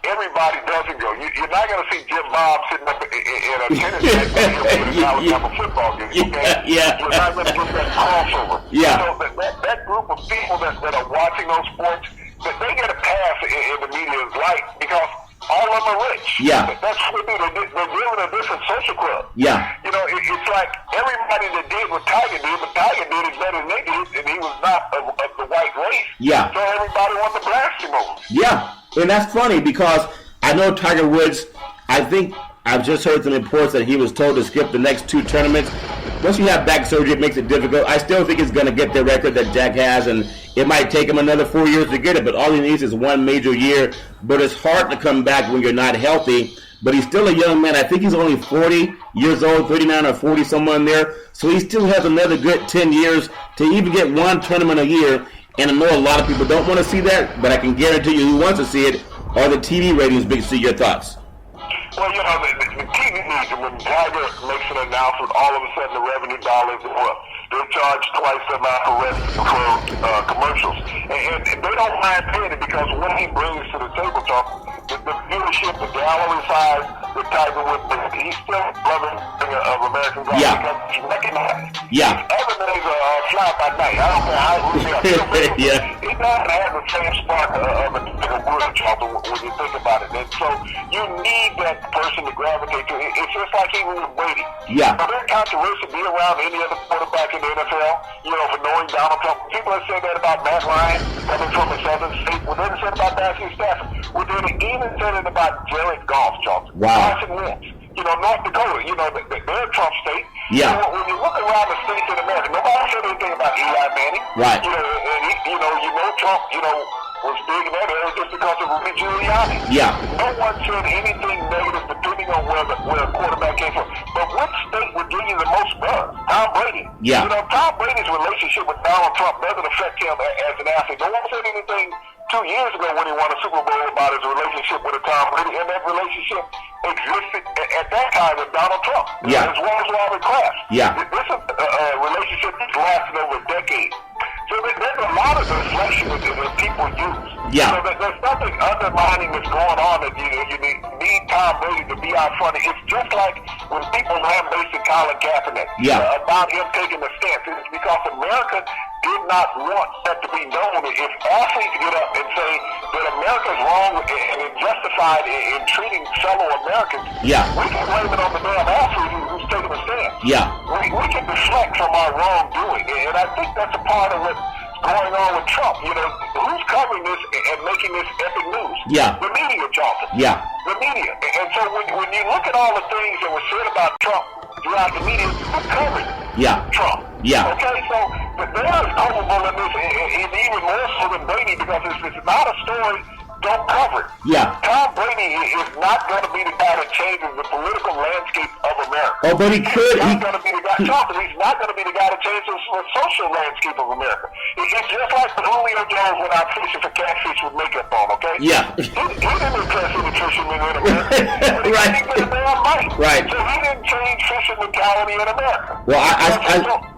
everybody doesn't go. You're not going to see Jim Bob sitting up in a tennis match with a football game. Okay? Yeah. You're not going to get that crossover. Yeah. So that group of people that are watching those sports, they get a pass in the media's light because all of them are rich. Yeah. That's what they do. They're living a different social club. Yeah. You know, it's like everybody that did what Tiger did, but Tiger did it better than they did, and he was not of the white race. Yeah. So everybody wanted to blast him over. Yeah. And that's funny because I know Tiger Woods, I think I've just heard some reports that he was told to skip the next 2 tournaments. Once you have back surgery, it makes it difficult. I still think he's going to get the record that Jack has, and it might take him another 4 years to get it, but all he needs is 1 major year. But it's hard to come back when you're not healthy. But he's still a young man. I think he's only 40 years old, 39 or 40, somewhere in there. So he still has another good 10 years to even get 1 tournament a year. And I know a lot of people don't want to see that, but I can guarantee you who wants to see it are the TV ratings. Big C, your thoughts? Well, you know, the TV news, when Tiger makes an announcement, all of a sudden the revenue dollars go up. They charge twice the amount for commercials. And they don't mind paying it because what he brings to the tabletop, the viewership, the gallery size, the Tiger Woods, he's still loving of American golf because he's recognized. Yeah. Other days are fly by night. I don't care how he he doesn't have the same spark of a Tiger Woods, Charlton, when you think about it. And so you need that person to gravitate to. It's just like even with Brady. Yeah. So there's controversy be around any other quarterback in the NFL, you know, for knowing Donald Trump. People have said that about Matt Ryan coming from a southern state. Well, they said about Matthew Stafford. Well, they even said it about Jared Goff, Charlton. Wow. Carson Wentz. You know, North Dakota, you know, they're a Trump state. Yeah. So when you look around the states in America, nobody said anything about Eli Manning. Right. You know, and you know Trump, you know, was big in that area just because of Rudy Giuliani. Yeah. No one said anything negative depending on where a quarterback came from. But which state would give you the most buzz? Tom Brady. Yeah. You know, Tom Brady's relationship with Donald Trump doesn't affect him as an athlete. No one said anything 2 years ago when he won a Super Bowl about his relationship with Tom Brady, and that relationship existed at that time with Donald Trump. Yeah. As well as Robert Kraft. Yeah. This is a relationship that's lasted over a decade. So there's a lot of deflection that people use. Yeah. So there's nothing undermining that's going on that you need Tom Brady to be out front. It's just like when people lambasted Colin Kaepernick about him taking a stance. It's because America did not want that to be known. If athletes get up and say that America's wrong and justified in treating fellow Americans, we can blame it on the damn athlete who's taking a stand. Yeah. We can deflect from our wrongdoing, and I think that's a part of what's going on with Trump. You know, who's covering this and making this epic news? Yeah. The media, Charlton. Yeah. The media. And so when you look at all the things that were said about Trump throughout the media, who covered Trump? Yeah. Okay, so they're as culpable in this, and even more so than Brady, because it's not a story. Don't cover it. Yeah. Tom Brady is not going to be the guy that changes the political landscape of America. Oh, but he could. He's not going to be the guy. He's not going to be the guy that changes the social landscape of America. It's just like Julio Jones went out fishing for catfish with makeup on. Okay. Yeah. He didn't impress any fishermen in America. Right. He didn't get a damn money. Right. So he didn't change fishing mentality in America. Well,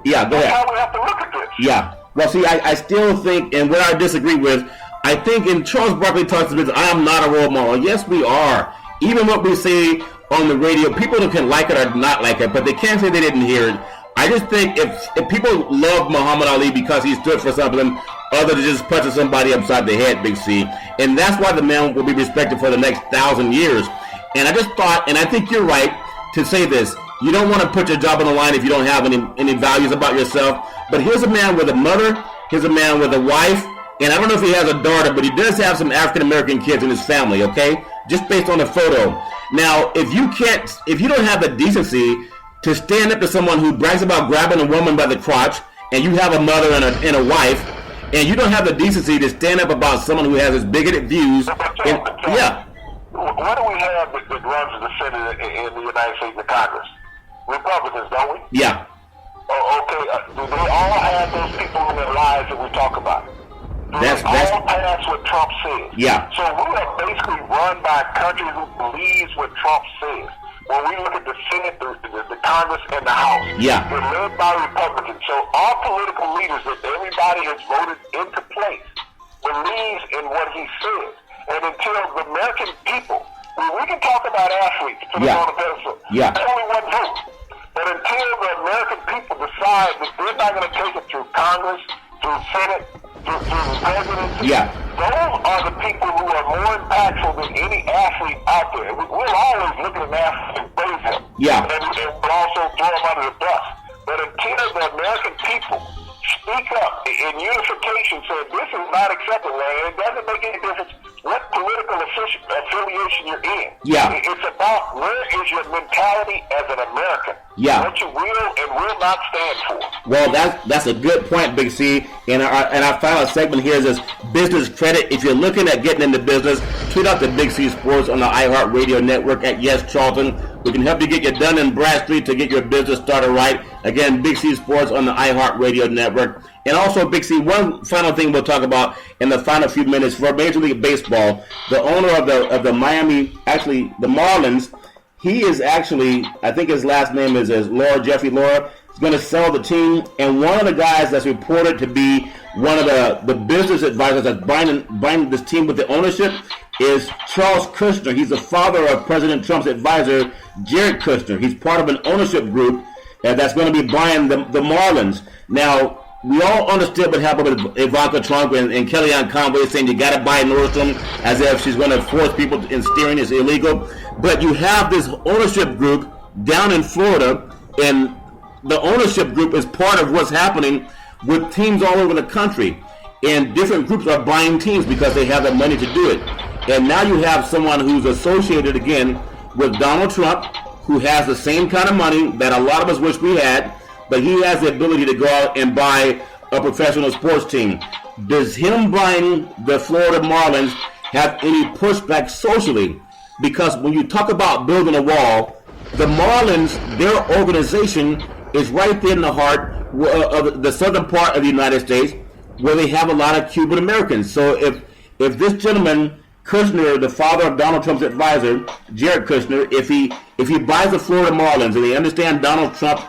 yeah, go ahead. That's how we have to look at this. Yeah. Well, see, I still think, and what I disagree with, I think, and Charles Barkley talks about, I am not a role model. Yes, we are. Even what we say on the radio, people who can like it or not like it, but they can't say they didn't hear it. I just think if people love Muhammad Ali because he stood for something other than just punching somebody upside the head, Big C, and that's why the man will be respected for the next 1,000 years. And I just thought, and I think you're right to say this, you don't want to put your job on the line if you don't have any values about yourself. But here's a man with a mother, here's a man with a wife, and I don't know if he has a daughter, but he does have some African-American kids in his family, okay? Just based on the photo. Now, if you don't have the decency to stand up to someone who brags about grabbing a woman by the crotch, and you have a mother and a wife, and you don't have the decency to stand up about someone who has his bigoted views. Yeah. What do we have that runs the Senate in the United States, the Congress? Republicans, don't we? Yeah. Oh, okay. Do they all have those people in their lives that we talk about? That's all pass what Trump says. Yeah. So we are basically run by a country who believes what Trump says. When we look at the Senate, the Congress, and the House, yeah, they're led by Republicans. So our political leaders that everybody has voted into place believes in what he says. And until the American people, we can talk about athletes, put them on a pedestal. Yeah. Only one vote. But until the American people decide that they're not going to take it through Congress, through Senate, through the presidency, those are the people who are more impactful than any athlete out there. We'll always look at an athlete and praise him. Yeah. And we'll also throw him under the bus. But until the American people speak up in unification, say this is not acceptable, and it doesn't make any difference what political affiliation you're in. Yeah. It's about where is your mentality as an American. Yeah. What you will and will not stand for. Well, that's a good point, Big C. And our final segment here is this business credit. If you're looking at getting into business, tweet out the Big C Sports on the iHeartRadio network at Yes Charlton. We can help you get your Dun & Bradstreet to get your business started right. Again, Big C Sports on the iHeartRadio network. And also, Big C, one final thing we'll talk about in the final few minutes for Major League Baseball. The owner of the Miami, actually the Marlins, he is actually, I think his last name is Jeffrey Laura, is going to sell the team. And one of the guys that's reported to be one of the business advisors that's buying this team with the ownership is Charles Kushner. He's the father of President Trump's advisor, Jared Kushner. He's part of an ownership group that's going to be buying the Marlins. Now, we all understood what happened with Ivanka Trump and Kellyanne Conway saying you got to buy Nordstrom as if she's going to force people in steering is illegal. But you have this ownership group down in Florida, and the ownership group is part of what's happening with teams all over the country. And different groups are buying teams because they have the money to do it. And now you have someone who's associated, again, with Donald Trump, who has the same kind of money that a lot of us wish we had, but he has the ability to go out and buy a professional sports team. Does him buying the Florida Marlins have any pushback socially? Because when you talk about building a wall, the Marlins, their organization, is right there in the heart of the southern part of the United States, where they have a lot of Cuban Americans. So if this gentleman, Kushner, the father of Donald Trump's advisor, Jared Kushner, if he buys the Florida Marlins and they understand Donald Trump's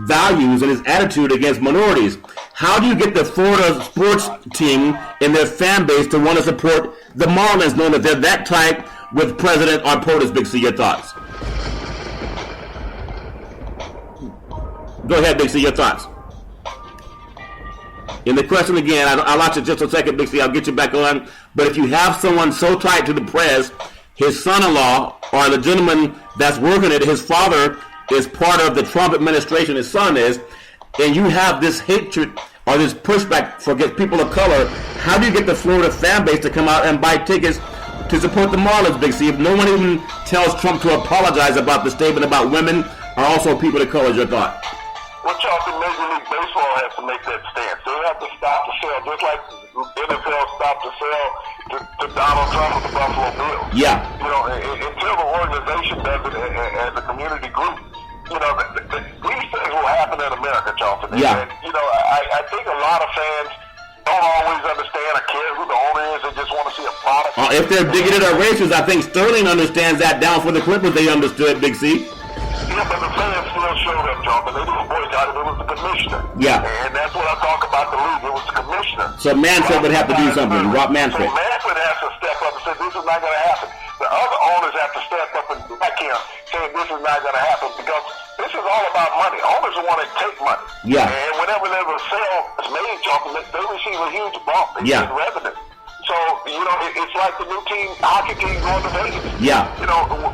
values and his attitude against minorities, how do you get the Florida sports team and their fan base to want to support the Marlins, knowing that they're that tight with President or POTUS? Big C, your thoughts? Go ahead, Big C, your thoughts. And the question again, I lost you just a second, Big C, I'll get you back on. But if you have someone so tight to the press, his son-in-law or the gentleman that's working it, his father is part of the Trump administration, his son is, and you have this hatred or this pushback for people of color, how do you get the Florida fan base to come out and buy tickets to support the Marlins, Big C? If no one even tells Trump to apologize about the statement about women or also people of color, your thought? Well, Charlton, Major League Baseball has to make that stance. They have to stop the sale, just like NFL stopped the sale to Donald Trump with the Buffalo Bills. Yeah. You know, until the organization does it as a community group, you know, these things will happen in America, Charlton. Yeah. And, you know, I think a lot of fans don't always understand or care who the owner is. They just want to see a product. If they're bigoted or racist, I think Sterling understands that. Down for the Clippers, they understood, Big C. Yeah, but the fans still showed up, John, but they didn't boycott it. It was the commissioner. Yeah. And that's what I talk about the league. It was the commissioner. So Manfred would have to do something. Rob Manfred. So Manfred has to step up and say, this is not going to happen. The other owners have to step up and back here saying this is not going to happen because this is all about money. Owners want to take money. Yeah. And whenever there's a sale that's made, they receive a huge bump in revenue. So, it's like the new hockey team going to Vegas. Yeah.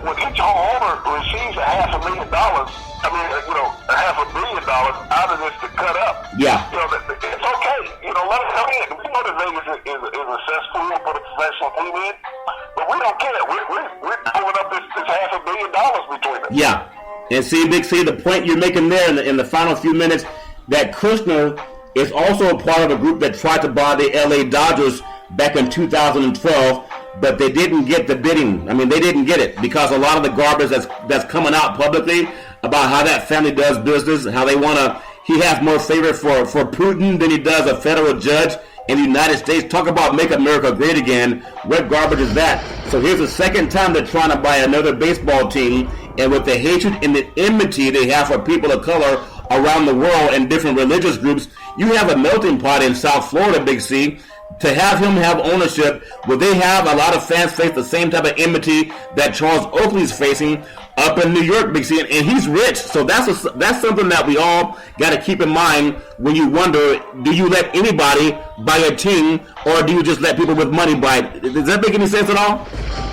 When each owner receives $500,000, $500 million out of this to cut up. Yeah. It's okay. Let it come in. We know that Vegas is a cesspool to put a professional team in, but we don't care. We're pulling up this $500 million between us. Yeah. And see, Big C, the point you're making there in the final few minutes, that Kushner is also a part of a group that tried to buy the LA Dodgers back in 2012, but they didn't get the bidding. I mean, they didn't get it because a lot of the garbage that's coming out publicly about how that family does business, how they want to, he has more favor for Putin than he does a federal judge in the United States. Talk about make America great again. What garbage is that? So here's the second time they're trying to buy another baseball team, and with the hatred and the enmity they have for people of color around the world and different religious groups, you have a melting pot in South Florida, Big C. To have him have ownership, will they have a lot of fans face the same type of enmity that Charles Oakley's facing up in New York, Big C? And he's rich, so that's something that we all got to keep in mind when you wonder, do you let anybody buy a team, or do you just let people with money buy it? Does that make any sense at all?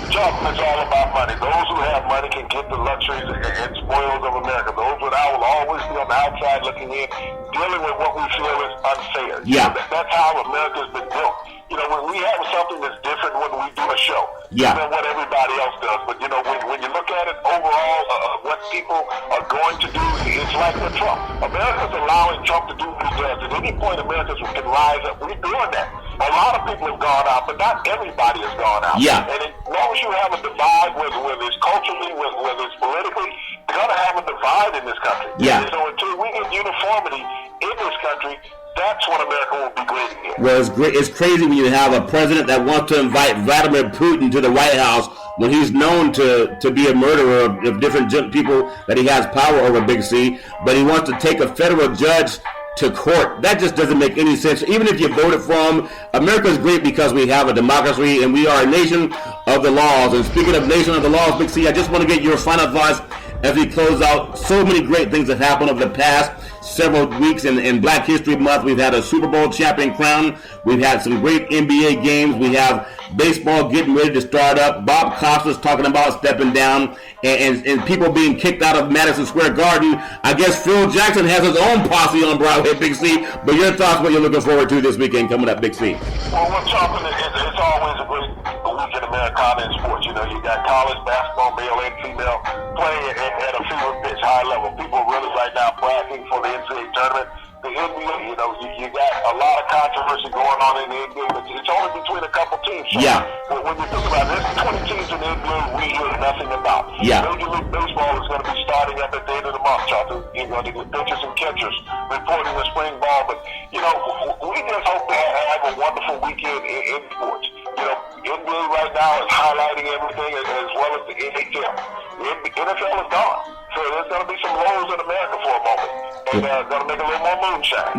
Chuck, it's all about money. Those who have money can get the luxuries and spoils of America. Those without will always be on the outside looking in, dealing with what we feel is unfair. Yeah. That's how America's been built. When we have something that's different when we do a show than what everybody else does. But, when you look at it overall, what people are going to do, it's like with Trump. America's allowing Trump to do what he does. At any point, America can rise up. We're doing that. A lot of people have gone out, but not everybody has gone out. Yeah. And as long as you have a divide, whether it's culturally, whether it's politically, you're going to have a divide in this country. Yeah. And so until we get uniformity in this country, that's when America will be great again. Well, it's crazy when you have a president that wants to invite Vladimir Putin to the White House when he's known to be a murderer of different people that he has power over, Big C, but he wants to take a federal judge to court. That just doesn't make any sense. Even if you voted for him, America's great because we have a democracy and we are a nation of the laws. And speaking of nation of the laws, Big C, I just want to get your final thoughts as we close out. So many great things have happened over the past several weeks. In Black History Month, we've had a Super Bowl champion crown. We've had some great NBA games. We have baseball getting ready to start up. Bob Costas talking about stepping down and people being kicked out of Madison Square Garden. I guess Phil Jackson has his own posse on Broadway, Big C. But your thoughts, what you're looking forward to this weekend coming up, Big C? Well, what's happening is it's always a great weekend Americana in sports. You got college basketball, male and female, playing at a fever pitch, high level. People really right now bragging for the NCAA tournament. The NBA, you got a lot of controversy going on in the NBA, but it's only between a couple teams. So when you think about it, there's 20 teams in the NBA we hear nothing about. Yeah. Major League Baseball is going to be starting up at the end of the month, Charlie. You're going to get pitchers and catchers reporting the spring ball, but, we just hope to have a wonderful weekend in sports. NBA right now is highlighting everything as well as the NHL. The NFL is gone. So there's going to be some lows in America for a moment. And going to make a little more moonshine.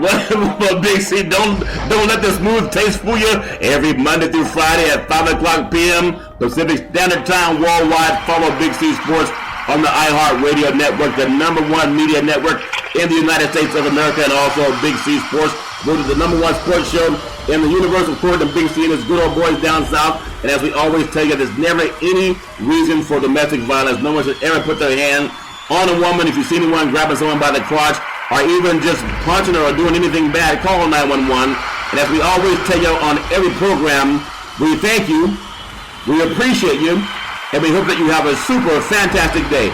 Well, Big C, don't let the smooth taste fool you. Every Monday through Friday at 5 o'clock p.m. Pacific Standard Time worldwide. Follow Big C Sports on the iHeartRadio network, the #1 media network in the United States of America, and also Big C Sports. Go to the #1 sports show in the universal court of Big C and his good old boys down south. And as we always tell you, there's never any reason for domestic violence. No one should ever put their hand on a woman. If you see anyone grabbing someone by the crotch or even just punching her or doing anything bad, call 911. And as we always tell you on every program, we thank you, we appreciate you, and we hope that you have a super fantastic day.